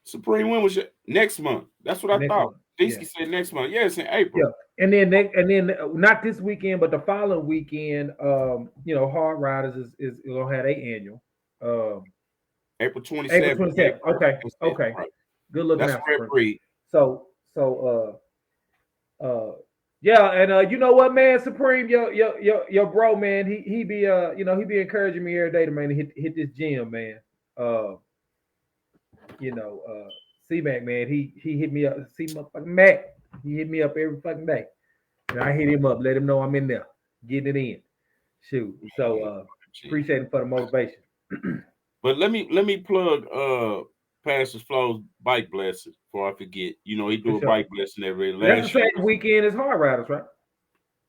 Supreme, when was next month? That's what I thought. DC said next month. Yeah, it's in April. Yeah, and then not this weekend, but the following weekend. Hard Riders is gonna have their annual. April 27th. April 27th. Okay. Right. Good looking out. So yeah, and you know what, man, Supreme, your bro, man, he be he be encouraging me every day to man hit this gym, man. C-Mac, man, he hit me up. C-Motherfucking Mac, he hit me up every fucking day. And I hit him up, let him know I'm in there, getting it in. Shoot. So appreciate him for the motivation. But let me plug Pastor Flow's bike blessing before I forget. You know, he do a bike blessing every last year. That's the same weekend as Hard Riders, right?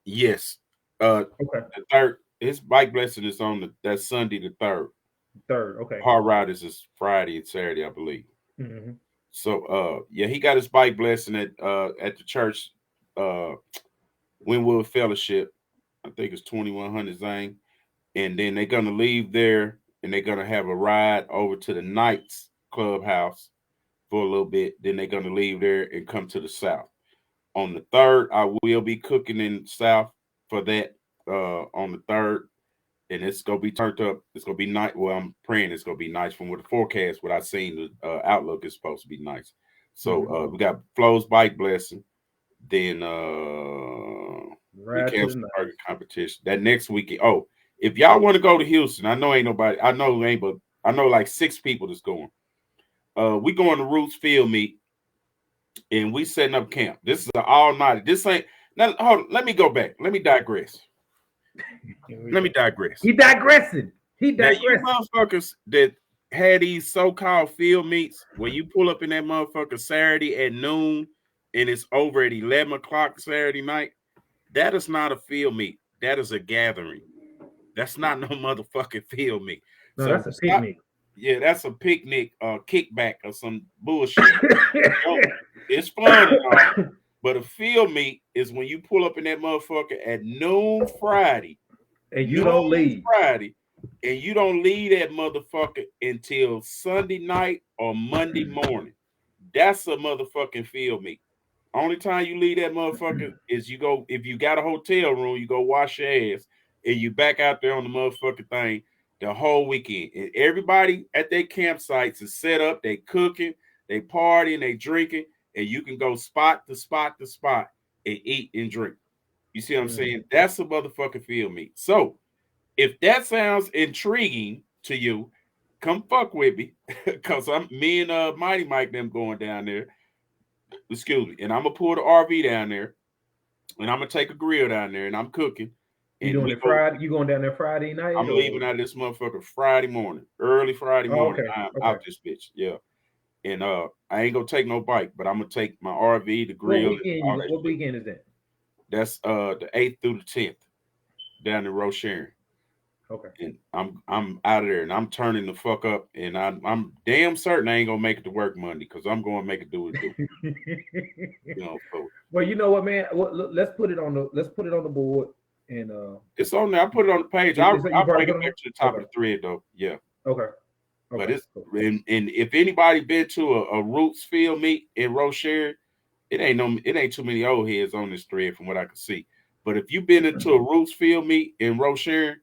Yes. Okay. The third, his bike blessing is on that Sunday the 3rd. Okay. Hard Riders is Friday and Saturday, I believe. Mm-hmm. So he got his bike blessing at the church Winwood Fellowship. I think it's 2100 Zane. And then they're gonna leave there and they're gonna have a ride over to the Knights Clubhouse for a little bit. Then they're gonna leave there and come to the south. On the 3rd, I will be cooking in south for that on the 3rd. And it's gonna be turned up. It's gonna be nice. Well, I'm praying it's gonna be nice. From what the forecast, what I've seen, the outlook is supposed to be nice. So we got Flo's bike blessing. Then we canceled the burger competition that next weekend. Oh, if y'all want to go to Houston, I know ain't nobody. I know ain't, but I know like 6 people that's going. We going to Roots Field Meet, and we setting up camp. This is an all-night. This ain't. Now, hold on, let me go back. Let me digress. He digressing. Now, you motherfuckers that had these so-called field meets where you pull up in that motherfucker Saturday at noon and it's over at 11 o'clock Saturday night, that is not a field meet. That is a gathering. That's not no motherfucking field meet. No, so that's a picnic. Yeah, that's a picnic kickback or some bullshit. It's fun, but a field meet is when you pull up in that motherfucker at noon Friday. And you don't leave. Friday. And you don't leave that motherfucker until Sunday night or Monday morning. That's a motherfucking field meet. Only time you leave that motherfucker is you go, if you got a hotel room, you go wash your ass and you back out there on the motherfucking thing the whole weekend. And everybody at their campsites is set up. They cooking, they partying, they drinking, and you can go spot to spot to spot and eat and drink. You see what I'm saying? That's a motherfucking field meet. So if that sounds intriguing to you, come fuck with me. Cause me and Mighty Mike them going down there. Excuse me. And I'm gonna pull the RV down there and I'm gonna take a grill down there and I'm cooking. You doing it Friday? You going down there Friday night? I'm leaving out of this motherfucker Friday morning, early Friday morning. I'm out this bitch, yeah. And I ain't gonna take no bike, but I'm gonna take my RV, the grill. What weekend is that? That's the 8th through the 10th down in Rocheron. Okay. And I'm out of there, and I'm turning the fuck up, and I'm damn certain I ain't gonna make it to work Monday because I'm gonna make it do it. Well, you know what, man? Let's put it on the board. And it's on there. I put it on the page. I'll bring it back to the top of the thread though. Yeah. Okay. But it's and if anybody been to a Roots field meet in Rocheron, it ain't too many old heads on this thread from what I can see. But if you've been into a Roots field meet in Rocheron,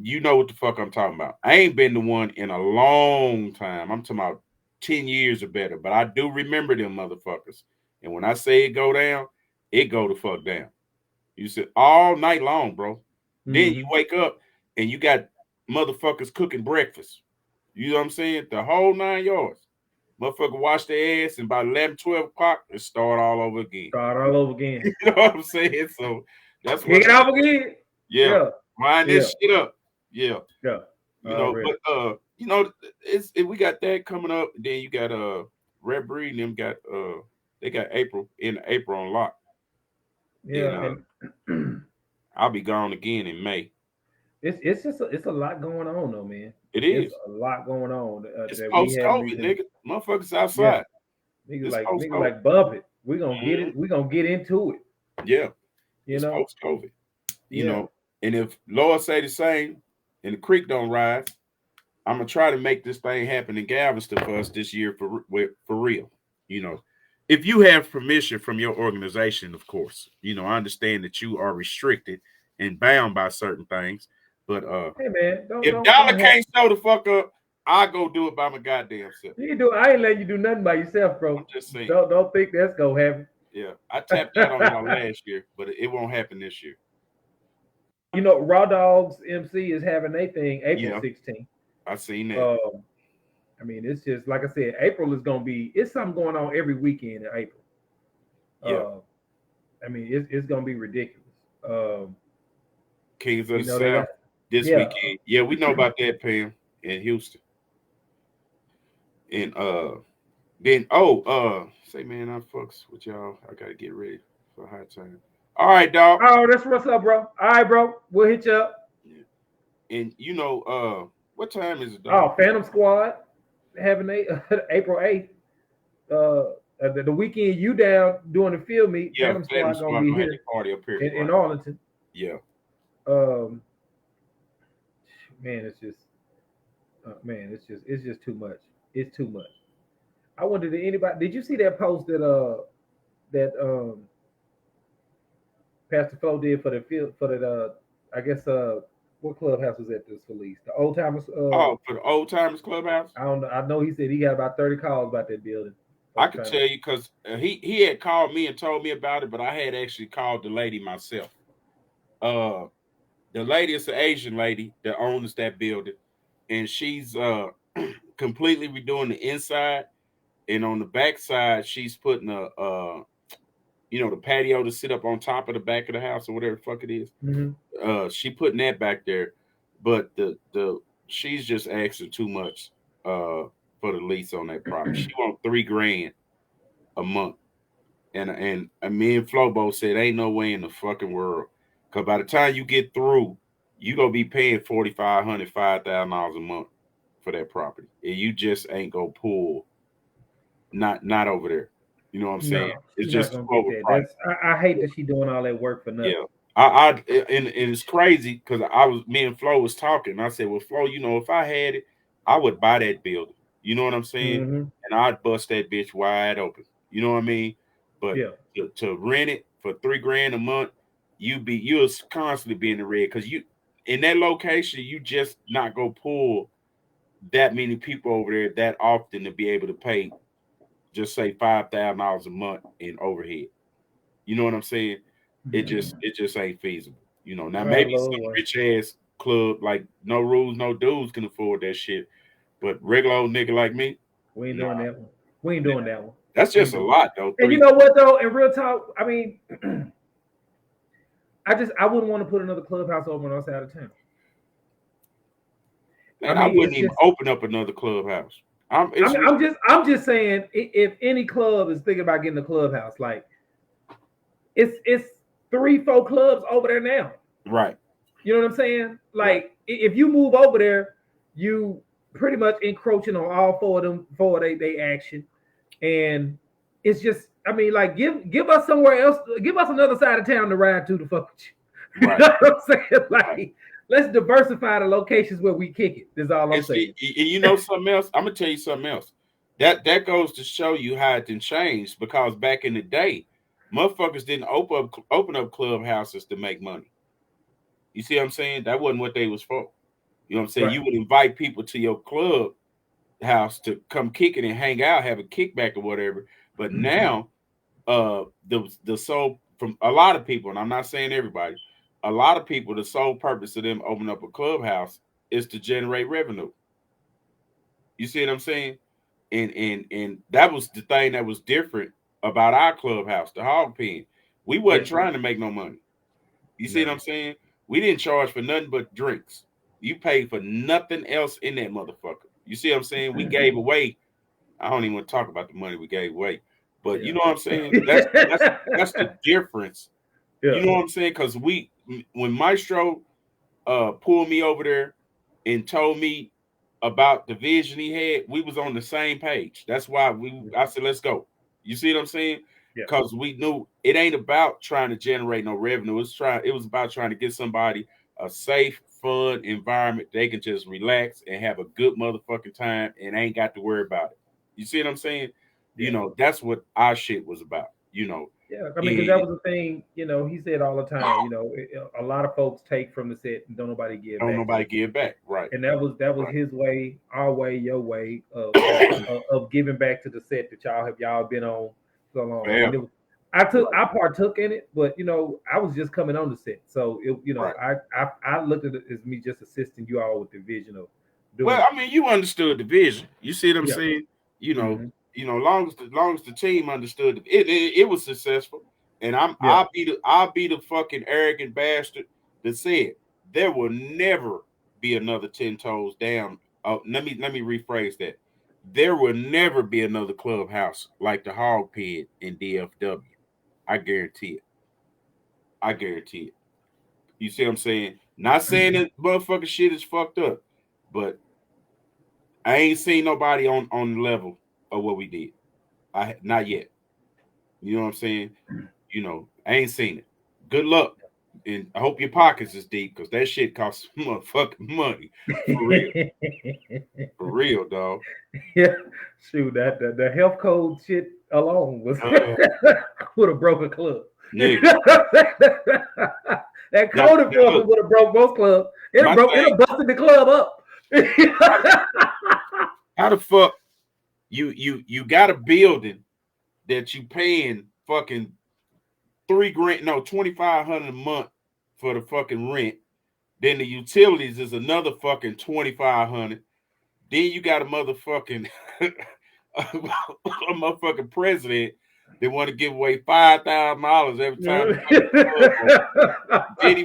you know what the fuck I'm talking about. I ain't been to one in a long time. I'm talking about 10 years or better. But I do remember them motherfuckers. And when I say it go down, it go the fuck down. You sit all night long, bro. Mm-hmm. Then you wake up and you got motherfuckers cooking breakfast. You know what I'm saying? The whole 9 yards. Motherfucker wash their ass and by 11, 12 o'clock, it start all over again. You know what I'm saying? So that's what. Kick it off again? Yeah. Wind this shit up. Yeah. Yeah. You know, but you know, we got that coming up. Then you got Red Breed and them got they got April on lock. Yeah. And, I'll be gone again in May. It's a lot going on though, man. It is. It's a lot going on. It's post-COVID, nigga. Motherfuckers outside. Yeah. Niggas like bump it. We're gonna get it. We're gonna get into it. Yeah. You know, post-COVID. You know, and if Lord say the same and the creek don't rise, I'm gonna try to make this thing happen in Galveston for us this year for real. You know, if you have permission from your organization, of course. You know, I understand that you are restricted and bound by certain things. But hey man, if Dollar can't show the fuck up, I go do it by my goddamn self. You do. I ain't letting you do nothing by yourself, bro. I'm just saying. Don't think that's gonna happen. Yeah, I tapped out on y'all last year, but it won't happen this year. You know, Raw Dogs MC is having their thing April 16th. I seen that. I mean, it's just like I said, April is gonna be. It's something going on every weekend in April. Yeah. I mean, it's gonna be ridiculous. Kings of the South. This weekend. Yeah, we know about that, Pam, in Houston. And then say man, I fucks with y'all. I gotta get ready for high time. All right, dog. Oh, that's what's up, bro. All right, bro. We'll hit you up. Yeah. And you know, what time is it, dog? Oh, Phantom Squad having April 8th. The weekend you down doing the field meet. Yeah, Phantom Squad gonna be here, party up here in Arlington. Yeah. Man, it's just too much. It's too much. I wonder, did you see that post that Pastor Flo did for the field for the I guess what clubhouse was that this release? The Old Timers. For the Old Timers Clubhouse. I don't know. I know he said he got about 30 calls about that building. I can tell you because he had called me and told me about it, but I had actually called the lady myself. The lady is an Asian lady that owns that building, and she's completely redoing the inside, and on the back side, she's putting the patio to sit up on top of the back of the house or whatever the fuck it is. Mm-hmm. She putting that back there, but she's just asking too much for the lease on that property. She wants $3,000 a month, and me and Flobo said ain't no way in the fucking world. Because by the time you get through, you're going to be paying $4,500, $5,000 a month for that property. And you just ain't going to pull, not over there. You know what I'm saying? No, it's just overpriced. I hate that she's doing all that work for nothing. Yeah. And it's crazy because me and Flo was talking. And I said, well, Flo, you know, if I had it, I would buy that building. You know what I'm saying? Mm-hmm. And I'd bust that bitch wide open. You know what I mean? But to rent it for $3,000 a month, you'll constantly be in the red because in that location, you just not go pull that many people over there that often to be able to pay, just say $5,000 a month in overhead. You know what I'm saying? It just ain't feasible. You know, now maybe some rich ass club like No Rules, No Dudes can afford that shit, but regular old nigga like me, we ain't doing that one. We ain't doing that one. That's just a lot though. And you know what though? In real talk, I mean, I wouldn't want to put another clubhouse open on side of town. Man, I wouldn't even open up another clubhouse. I'm just saying, if any club is thinking about getting a clubhouse, like it's 3-4 clubs over there now. Right. You know what I'm saying? Like if you move over there, you pretty much encroaching on all 4 of them for they action. And it's just, I mean, like give us somewhere else, give us another side of town to ride to fuck with you. Right. You know what I'm saying? Like let's diversify the locations where we kick it. That's all I'm saying. You know something else? I'm gonna tell you something else. That goes to show you how it done changed, because back in the day, motherfuckers didn't open up clubhouses to make money. You see what I'm saying? That wasn't what they was for. You know what I'm saying? Right. You would invite people to your club house to come kick it and hang out, have a kickback or whatever. But now, the sole, from a lot of people, and I'm not saying everybody, a lot of people, the sole purpose of them opening up a clubhouse is to generate revenue. You see what I'm saying? And that was the thing that was different about our clubhouse, the Hog Pen. We wasn't trying to make no money. You see what I'm saying? We didn't charge for nothing but drinks. You paid for nothing else in that motherfucker. You see what I'm saying? We gave away. I don't even want to talk about the money we gave away, but you know what I'm saying? That's the difference. Yeah. You know what I'm saying? Because when Maestro pulled me over there and told me about the vision he had, we was on the same page. That's why I said, let's go. You see what I'm saying? Because we knew it ain't about trying to generate no revenue. It was about trying to get somebody a safe, fun environment they can just relax and have a good motherfucking time and ain't got to worry about it. You see what I'm saying? Yeah. You know, that's what our shit was about, you know. Yeah, I mean, because that was the thing, you know, he said all the time, you know, a lot of folks take from the set and don't nobody give back. Don't nobody give back, right. And that was his way, our way, your way of giving back to the set that y'all been on so long. I mean, I partook in it, but you know, I was just coming on the set, so it, you know, I looked at it as me just assisting you all with the vision of doing. Well, I mean, you understood the vision. You see what I'm saying? You know, you know, long as the team understood it was successful. And I'll be the fucking arrogant bastard that said there will never be another 10 toes down. Let me rephrase that. There will never be another clubhouse like the Hog Pen in DFW. I guarantee it. You see what I'm saying? Not saying that motherfucking shit is fucked up, but I ain't seen nobody on the level of what we did. Not yet. You know what I'm saying? You know, I ain't seen it. Good luck. And I hope your pockets is deep, because that shit costs motherfucking money. For real. For real, dog. Yeah. Shoot, that the health code shit alone was would have broke a club. That code enforcement would have broke most clubs. It have busted the club up. How the fuck you got a building that you paying fucking $2,500 a month for the fucking rent. Then the utilities is another fucking $2,500. Then you got a motherfucking president that want to give away $5,000 every time. Then he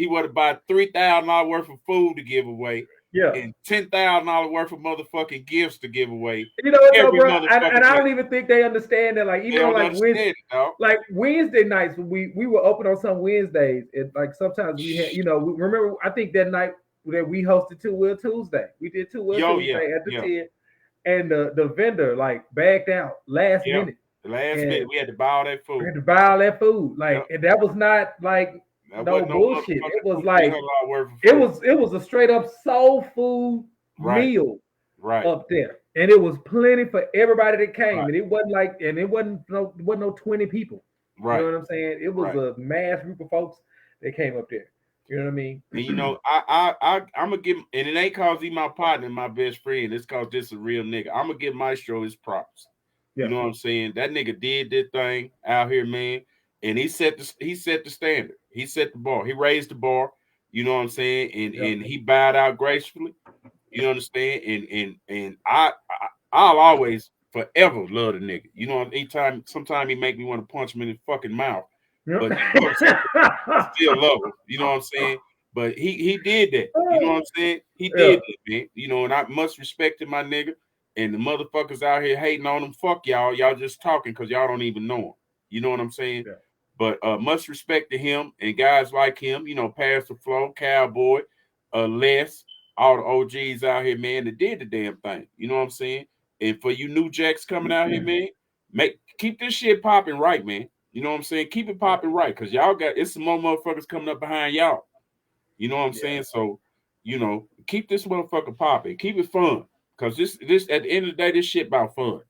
want to buy $3,000 worth of food to give away. Yeah, and $10,000 worth of motherfucking gifts to give away. You know what, though, bro? And I don't even think they understand that. Like, even like Wednesday nights, we were open on some Wednesdays. And like sometimes we had, you know, remember, I think that night that we hosted Two Wheel Tuesday. We did Two Wheel Tuesday at the 10, and the vendor like backed out last minute. The last minute, we had to buy all that food. We had to buy all that food, like, and that was not like. No bullshit. It was like it was a straight up soul food meal up there, and it was plenty for everybody that came. And it wasn't like, and it wasn't no 20 people. Right. You know what I'm saying? It was a mass group of folks that came up there. You know what I mean? And you know, I'm gonna give, and it ain't cause he my partner, my best friend. It's cause this a real nigga. I'm gonna give Maestro his props. Yeah. You know what I'm saying? That nigga did this thing out here, man, and he set the standard. He set the bar. He raised the bar. You know what I'm saying? And he bowed out gracefully. You understand? And I'll always forever love the nigga. You know, sometimes he make me want to punch him in his fucking mouth. Yep. But you know still love him. You know what I'm saying? But he did that. You know what I'm saying? He did that, man. You know, and I must respect my nigga. And the motherfuckers out here hating on him, fuck y'all. Y'all just talking because y'all don't even know him. You know what I'm saying? Yeah. But much respect to him and guys like him, you know, Pastor Flo, Cowboy, Les, all the OGs out here, man, that did the damn thing. You know what I'm saying? And for you new jacks coming out here, man, keep this shit popping right, man. You know what I'm saying? Keep it popping right, because y'all it's some more motherfuckers coming up behind y'all. You know what I'm saying? So, you know, keep this motherfucker popping. Keep it fun. Because this at the end of the day, this shit about fun.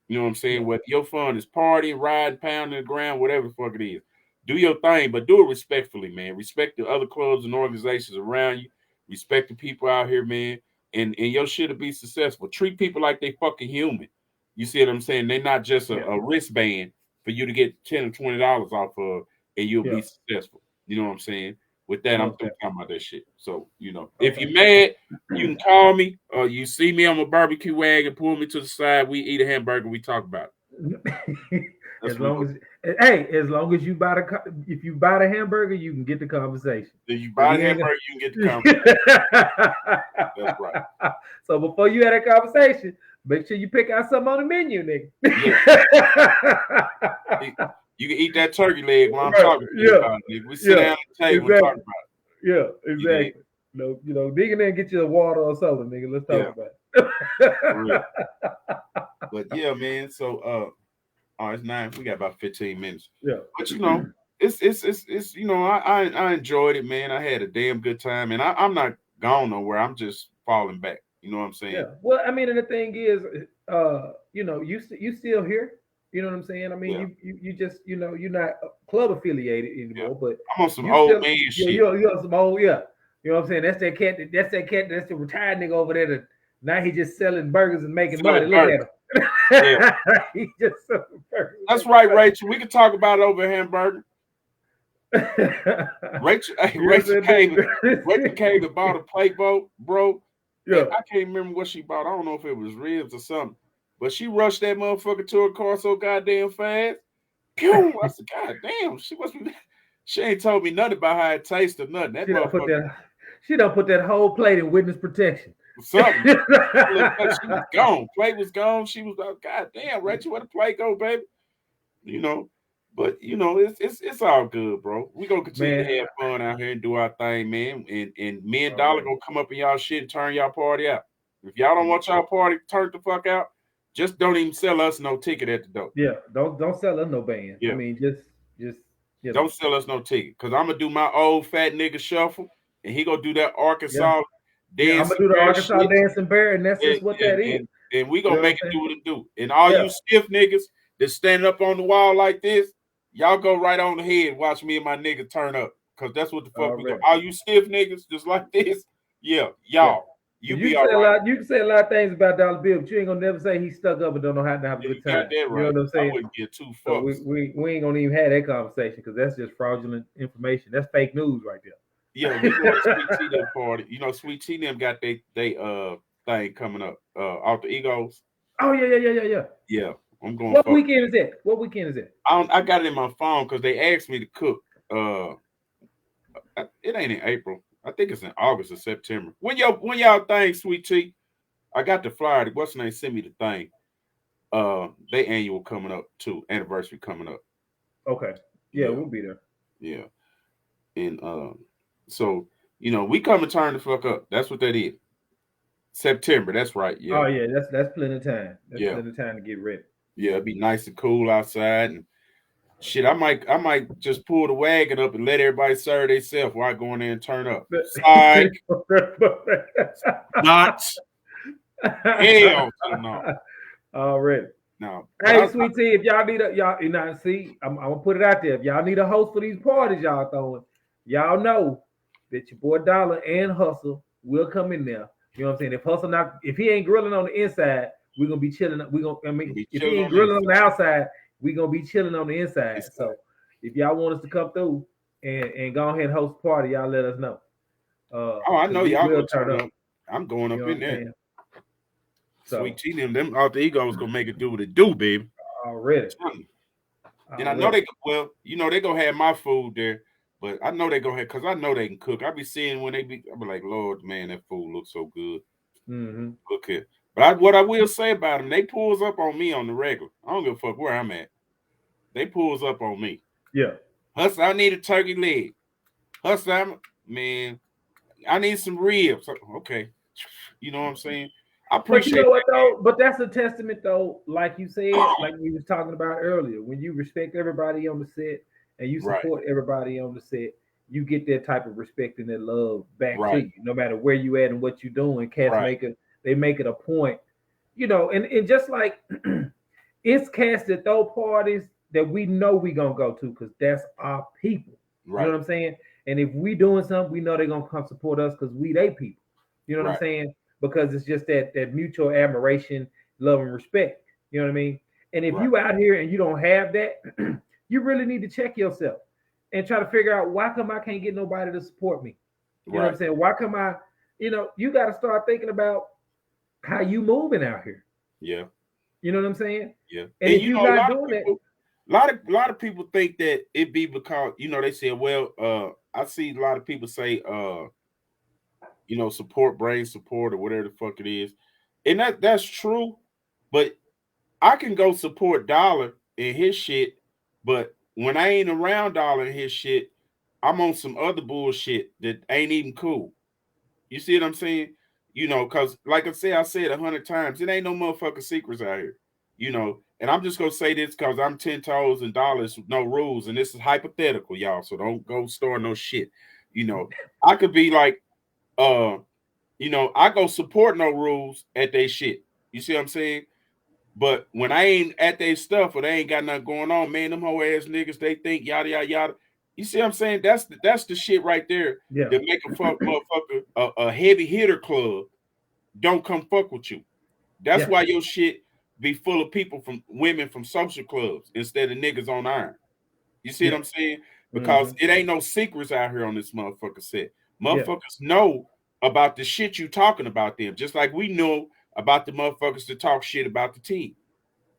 You know what I'm saying? Whether your fun is partying, riding, pounding the ground, whatever the fuck it is. Do your thing, but do it respectfully, man. Respect the other clubs and organizations around you. Respect the people out here, man. And your shit will be successful. Treat people like they fucking human. You see what I'm saying? They're not just a wristband for you to get $10 or $20 off of, and you'll be successful. You know what I'm saying? With that, I'm talking about that shit. So, you know, if you're mad, you can call me, or you see me on my barbecue wagon, pull me to the side, we eat a hamburger, we talk about it. As long as you if you buy the hamburger, you can get the conversation. If you buy the hamburger, you can get the conversation. That's right. So before you have that conversation, make sure you pick out something on the menu, nigga. Yeah. You can eat that turkey leg while I'm talking to you about it. We sit down at the table and talk about it. Yeah, exactly. You know, dig in there and get you a water or something, nigga. Let's talk about it. But yeah, man. So it's 9. We got about 15 minutes. Yeah. But you know, it's you know, I enjoyed it, man. I had a damn good time, and I'm not gone nowhere. I'm just falling back. You know what I'm saying? Yeah. Well, I mean, and the thing is, you know, you still here. You know what I'm saying? I mean, you just, you know, you're not club affiliated anymore, but I'm on some old man shit. You're on some old, You know what I'm saying? That's that cat. That's the retired nigga over there. That now he just selling burgers and making money. Look at him. He just selling burgers. That's right, Rachel. We can talk about it over hamburger. Rachel came and bought a plate, bro. Yeah. I can't remember what she bought. I don't know if it was ribs or something. But she rushed that motherfucker to her car so goddamn fast. Pew! I said, God damn, she ain't told me nothing about how it tastes or nothing. That motherfucker. She done put that whole plate in witness protection. Something. She was gone. Plate was gone. She was like, God damn, Rachel, where the plate go, baby? You know, but you know, it's all good, bro. We gonna continue to have fun out here and do our thing, man. And me and Dollar gonna come up in y'all shit and turn y'all party out. If y'all don't want y'all party turned the fuck out, just don't even sell us no ticket at the door. Yeah, don't sell us no band. Yeah. I mean, just don't sell us no ticket, because I'm gonna do my old fat nigga shuffle, and he gonna do that Arkansas dance. I'm gonna do the Arkansas dancing bear, and that's just what that is. And we gonna make it do what it do. And all you stiff niggas that stand up on the wall like this, y'all go right on the head. Watch me and my nigga turn up, because that's what the fuck we do. All you stiff niggas just like this, y'all. Yeah. You can say a lot of things about Dollar Bill, but you ain't gonna never say he's stuck up and don't know how to have a good time. Right. You know what I'm saying? I wouldn't get too fucked. So we ain't gonna even have that conversation, because that's just fraudulent information. That's fake news right there. Yeah, we going to Sweet Tea them party. You know, Sweet Tea them got they thing coming up off the Egos. Oh yeah. Yeah, I'm going. What weekend is that? I got it in my phone because they asked me to cook. It ain't in April. I think it's in August or September. When y'all thing, Sweet Tea, I got the flyer. What's the name? Send me the thing. They annual coming up too. Anniversary coming up. Okay. Yeah, we'll be there. Yeah. And so you know, we come and turn the fuck up. That's what that is. September. That's right. Yeah. Oh yeah, that's plenty of time. That's plenty of time to get ready. Yeah, it'd be nice and cool outside, and shit. I might just pull the wagon up and let everybody serve themselves while I go in there and turn up. Psych. Not. Hell no. Already. No. Hey, Sweet Tea, if y'all need I'm gonna put it out there. If y'all need a host for these parties y'all throwing, y'all know that your boy Dollar and Hustle will come in there. You know what I'm saying? If he ain't grilling on the inside, we're gonna be chilling. If he ain't grilling on the outside, we're gonna be chilling on the inside. So if y'all want us to come through and go ahead and host a party, y'all let us know. I know y'all will turn up. I'm going up in there. So, Sweet Tea them Alter Ego's gonna make it do what it do, baby. Already. And I know they gonna have my food there, but I know they gonna have because I know they can cook. I be seeing when I be like, Lord, man, that food looks so good. Mm-hmm. Okay. But what I will say about them, they pulls up on me on the regular. I don't give a fuck where I'm at. They pulls up on me. Yeah. Hustle, I need a turkey leg. Hustle, man, I need some ribs. Okay. You know what I'm saying? I appreciate but you know what though? But that's a testament though, like you said, like we was talking about earlier. When you respect everybody on the set and you support everybody on the set, you get that type of respect and that love back to you, no matter where you at and what you're doing. Cats they make it a point, you know, and just like it's cats that throw parties that we know we gonna go to because that's our people. Right. You know what I'm saying? And if we doing something, we know they're gonna come support us because we they people. You know what I'm saying? Because it's just that mutual admiration, love, and respect. You know what I mean? And if you out here and you don't have that, you really need to check yourself and try to figure out why come I can't get nobody to support me. You know what I'm saying? Why come you got to start thinking about how you moving out here. Yeah. You know what I'm saying? Yeah. And if you're not doing that, a lot of people think that it be because they say, well, I see a lot of people say, support brain support or whatever the fuck it is, and that's true. But I can go support Dollar and his shit, but when I ain't around Dollar and his shit, I'm on some other bullshit that ain't even cool. You see what I'm saying? Because like I said 100 times, it ain't no motherfucking secrets out here. And I'm just gonna say this because I'm 10 toes and dollars with no rules, and this is hypothetical, y'all. So don't go store no shit. I could be like, I go support no rules at they shit. You see what I'm saying? But when I ain't at their stuff or they ain't got nothing going on, man, them whole ass niggas, they think yada yada yada. You see what I'm saying? That's the shit right there that make a fuck motherfucker a heavy hitter club don't come fuck with you. That's why your shit be full of people women from social clubs instead of niggas on iron. You see what I'm saying? Because it ain't no secrets out here on this motherfucker set. Motherfuckers know about the shit you talking about them, just like we know about the motherfuckers that talk shit about the team.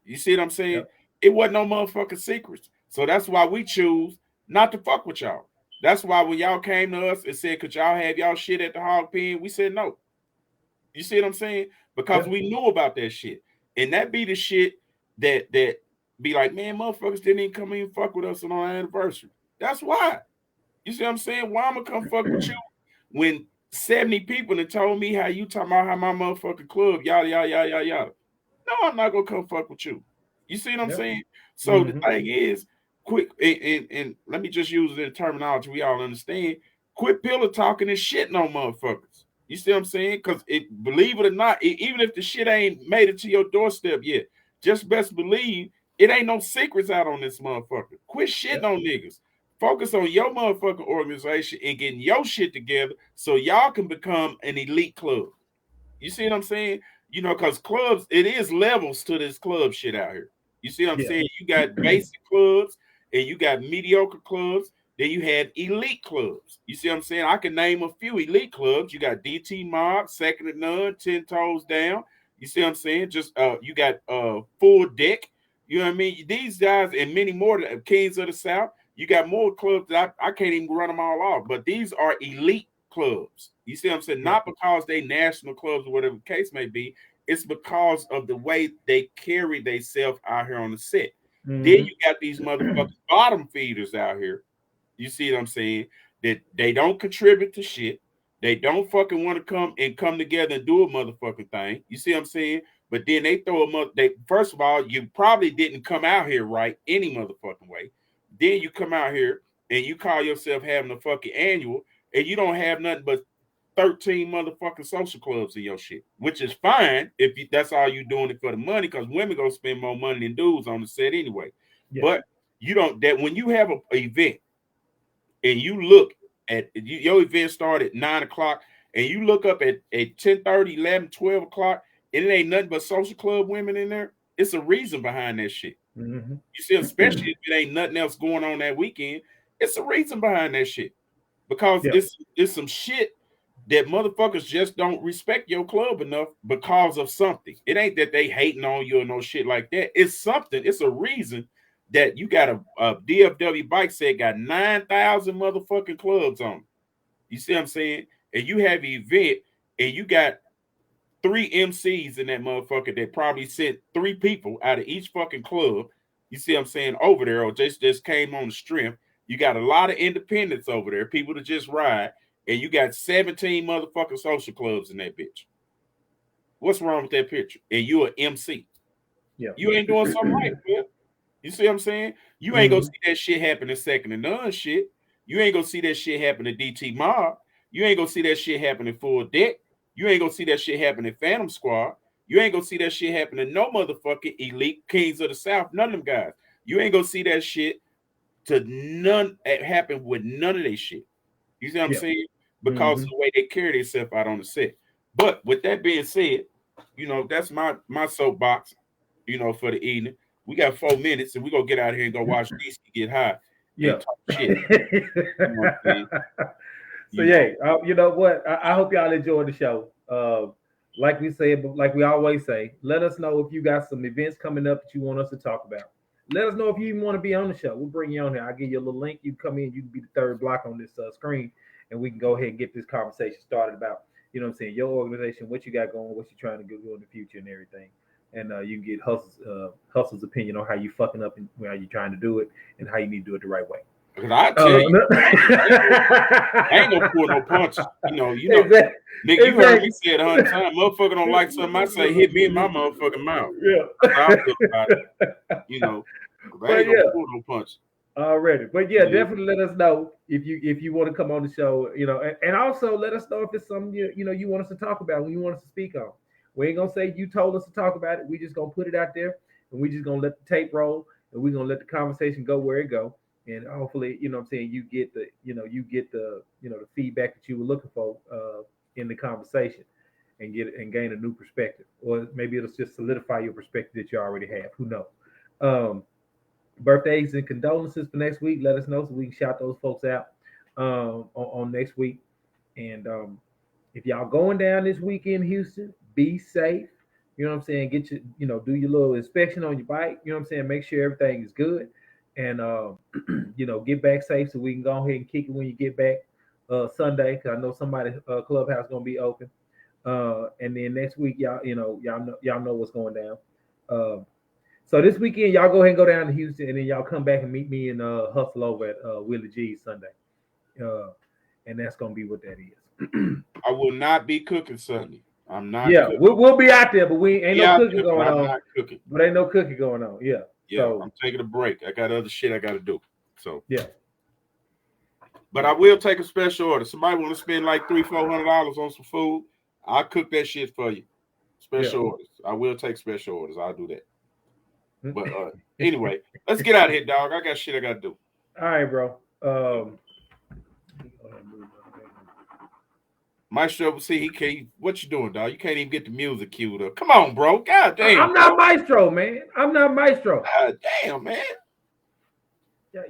You see what I'm saying? Yep. It wasn't no motherfucking secrets. So that's why we choose not to fuck with y'all. That's why when y'all came to us and said, could y'all have y'all shit at the hog pen? We said no. You see what I'm saying? Because we knew about that shit. And that be the shit that be like, man, motherfuckers didn't even come in and fuck with us on our anniversary. That's why. You see what I'm saying? Why I'm gonna come fuck with you when 70 people that told me how you talking about how my motherfucking club, yada, yada, yada, yada, yada. No, I'm not gonna come fuck with you. You see what I'm saying? So the thing is, quick, and let me just use the terminology we all understand. Quit pillow talking and shitting on motherfuckers. You see what I'm saying? Because believe it or not, even if the shit ain't made it to your doorstep yet, just best believe it ain't no secrets out on this motherfucker. Quit shitting on niggas. Focus on your motherfucking organization and getting your shit together so y'all can become an elite club. You see what I'm saying? Because clubs, it is levels to this club shit out here. You see what I'm saying? You got basic clubs and you got mediocre clubs. Then you had elite clubs. You see what I'm saying? I can name a few elite clubs. You got DT Mob, Second to None, 10 Toes Down. You see what I'm saying? Just you got Full Deck. You know what I mean? These guys and many more, Kings of the South. You got more clubs that I can't even run them all off. But these are elite clubs. You see what I'm saying? Not because they national clubs or whatever the case may be. It's because of the way they carry themselves out here on the set. Then you got these motherfucking bottom feeders out here. You see what I'm saying? That they don't contribute to shit. They don't fucking want to come together and do a motherfucking thing. You see what I'm saying? But then they throw first of all, you probably didn't come out here right any motherfucking way. Then you come out here and you call yourself having a fucking annual and you don't have nothing but 13 motherfucking social clubs in your shit, which is fine if that's all you doing it for the money, because women gonna spend more money than dudes on the set anyway. But you don't, that when you have an event and you look your event started at 9 o'clock, and you look up at 10:30, 11, 12 o'clock, and it ain't nothing but social club women in there. It's a reason behind that shit. Mm-hmm. You see, especially if it ain't nothing else going on that weekend, it's a reason behind that shit. Because it's some shit that motherfuckers just don't respect your club enough because of something. It ain't that they hating on you or no shit like that. It's something. It's a reason that you got a DFW bike set got 9,000 motherfucking clubs on it. You see what I'm saying? And you have an event and you got 3 MCs in that motherfucker that probably sent 3 people out of each fucking club. You see what I'm saying? Over there, or just came on the strength. You got a lot of independents over there, people to just ride, and you got 17 motherfucking social clubs in that bitch. What's wrong with that picture? And you an MC. Yeah. You ain't doing something right, man. You see what I'm saying? You ain't gonna see that shit happen to Second to None shit. You ain't gonna see that shit happen to DT Mob. You ain't gonna see that shit happen in Full Deck. You ain't gonna see that shit happen in Phantom Squad. You ain't gonna see that shit happen to no motherfucking Elite Kings of the South. None of them guys. You ain't gonna see that shit to none happen with none of their shit. You see what I'm saying? Because of the way they carry themselves out on the set. But with that being said, you know, that's my soapbox, you know, for the evening. We got 4 minutes and we're gonna get out of here and go watch DC get high. Yeah. Talk shit. You know what I'm saying? You know what? I hope y'all enjoyed the show. Like we said, but like we always say, let us know if you got some events coming up that you want us to talk about. Let us know if you even want to be on the show. We'll bring you on here. I'll give you a little link. You come in, you can be the third block on this screen, and we can go ahead and get this conversation started about, you know what I'm saying, your organization, what you got going, what you're trying to do in the future and everything. And you can get Hustle's opinion on how you fucking up and how you trying to do it and how you need to do it the right way. Because I tell you, I ain't gonna pull no punches. You know, exactly. Nigga, you heard me say it 100 times. Motherfucker don't like something I say, hit me in my motherfucking mouth. Yeah. I feel about it. You know, I ain't gonna pull no punches. Already. But yeah, definitely let us know if you want to come on the show, you know, and also let us know if it's something you want us to talk about, when you want us to speak on. We ain't gonna say you told us to talk about it. We just gonna put it out there and we just gonna let the tape roll and we're gonna let the conversation go where it go. And hopefully, you know what I'm saying, you get the the feedback that you were looking for in the conversation and gain a new perspective. Or maybe it'll just solidify your perspective that you already have. Who knows? Birthdays and condolences for next week. Let us know so we can shout those folks out on next week. And if y'all going down this week in Houston, be safe. You know what I'm saying? Get your, do your little inspection on your bike. You know what I'm saying? Make sure everything is good. And, get back safe so we can go ahead and kick it when you get back Sunday. Because I know somebody's clubhouse going to be open. And then next week, y'all know what's going down. So this weekend, y'all go ahead and go down to Houston. And then y'all come back and meet me and Hustle over at Willie G's Sunday. And that's going to be what that is. I will not be cooking Sunday. I'm not. Yeah, we'll be out there, but we ain't no cooking going on. Not cooking. But ain't no cooking going on. Yeah. Yeah, so, I'm taking a break. I got other shit I got to do. So yeah. But I will take a special order. Somebody want to spend like $300-$400 on some food, I'll cook that shit for you. Special orders. I will take special orders. I'll do that. But anyway, let's get out of here, dog. I got shit I got to do. All right, bro. Maestro, see, he can't. What you doing, dog? You can't even get the music queued up. Come on, bro. God damn. I'm not Maestro, man. I'm not Maestro. God damn, man.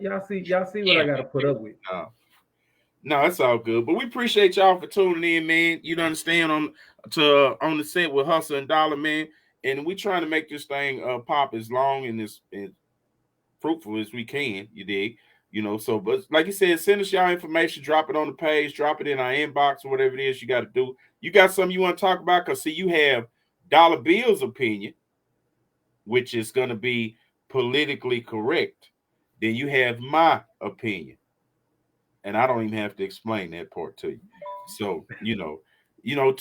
Y'all see what I got to put up with. No, that's all good. But we appreciate y'all for tuning in, man. You understand on the set with Hustle and Dollar, man. And we trying to make this thing pop as long and as fruitful as we can. You dig? So, but like you said, send us y'all information, drop it on the page, drop it in our inbox or whatever it is you got to do. You got something you want to talk about? Because, see, you have Dollar Bill's opinion, which is going to be politically correct. Then you have my opinion. And I don't even have to explain that part to you. So,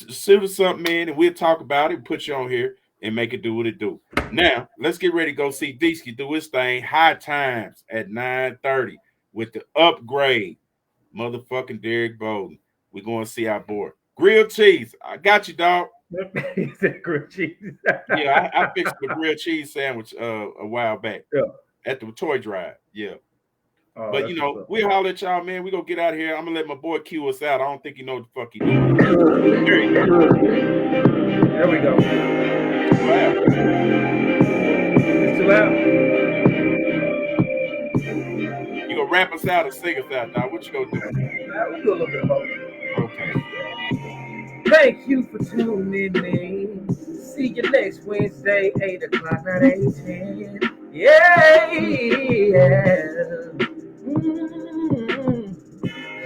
send us something, man, and we'll talk about it, put you on here, and make it do what it do. Now, let's get ready to go see Deesky do his thing. High Times at 9:30 with the upgrade. Motherfucking Derek Bolden. We're going to see our boy. Grilled cheese. I got you, dog. He said grilled cheese. Yeah, I fixed the grilled cheese sandwich a while back. Yeah. At the toy drive. Yeah. Oh, But that's you know, what's up. we'll holler at y'all, man. We gonna get out of here. I'm gonna let my boy cue us out. I don't think he know what the fuck he doing. There you go. There we go. Wow. It's too loud. You gonna rap us out or sing us out, dog? What you gonna do? We'll do a little bit of both. Okay. Thank you for tuning in. See you next Wednesday, 8 o'clock, not 8:10. Yeah.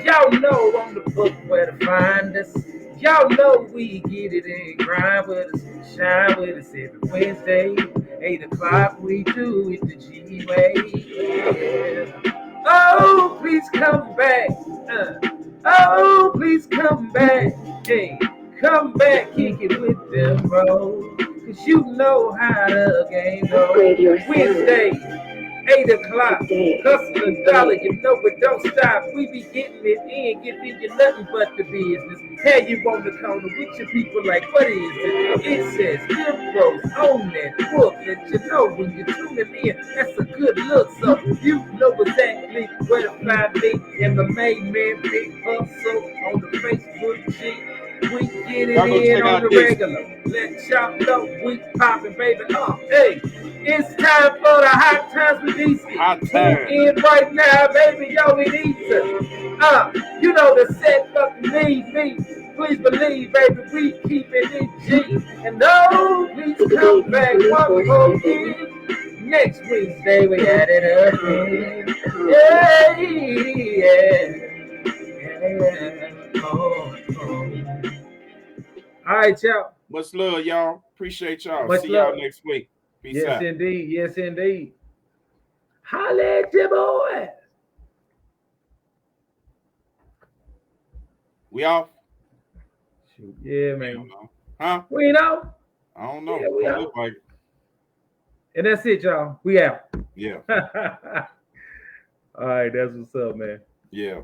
Y'all know on the book where to find us. Y'all know we get it and grind with us, shine with us every Wednesday, 8 o'clock. We do it the G way. Yeah. Oh, please come back. Oh, please come back. Hey, come back, kick it with them, bro. Cause you know how the game goes. Wednesday, 8 o'clock, hustle a dollar, you know it don't stop. We be getting it in, giving you nothing but the business. Hey, you on the corner with your people like, what is it? It says, good bros, own that book. Let you know when you're tuning in, that's a good look. So you know exactly where to find me and the main man, Big Hustle, on the Facebook G. We get it in on the regular. Let y'all know we poppin', baby. Hey, it's time for the hot times with these. Tune in right now, baby. Yo, it eats. You know the set fucking need me. Please believe, baby, we keep it G. And no, please come back one more again. Next Wednesday we got it up again. Yeah. Oh. All right, y'all. Much love, y'all. Appreciate y'all. Much See love. y'all next week. Peace Yes, out. indeed. Yes, indeed. Holla at your boy. We off? Shoot. Yeah, man. Huh? We know. I don't know. Yeah, we Don't out. look like it. And that's it, y'all. We out. Yeah. All right, that's what's up, man. Yeah.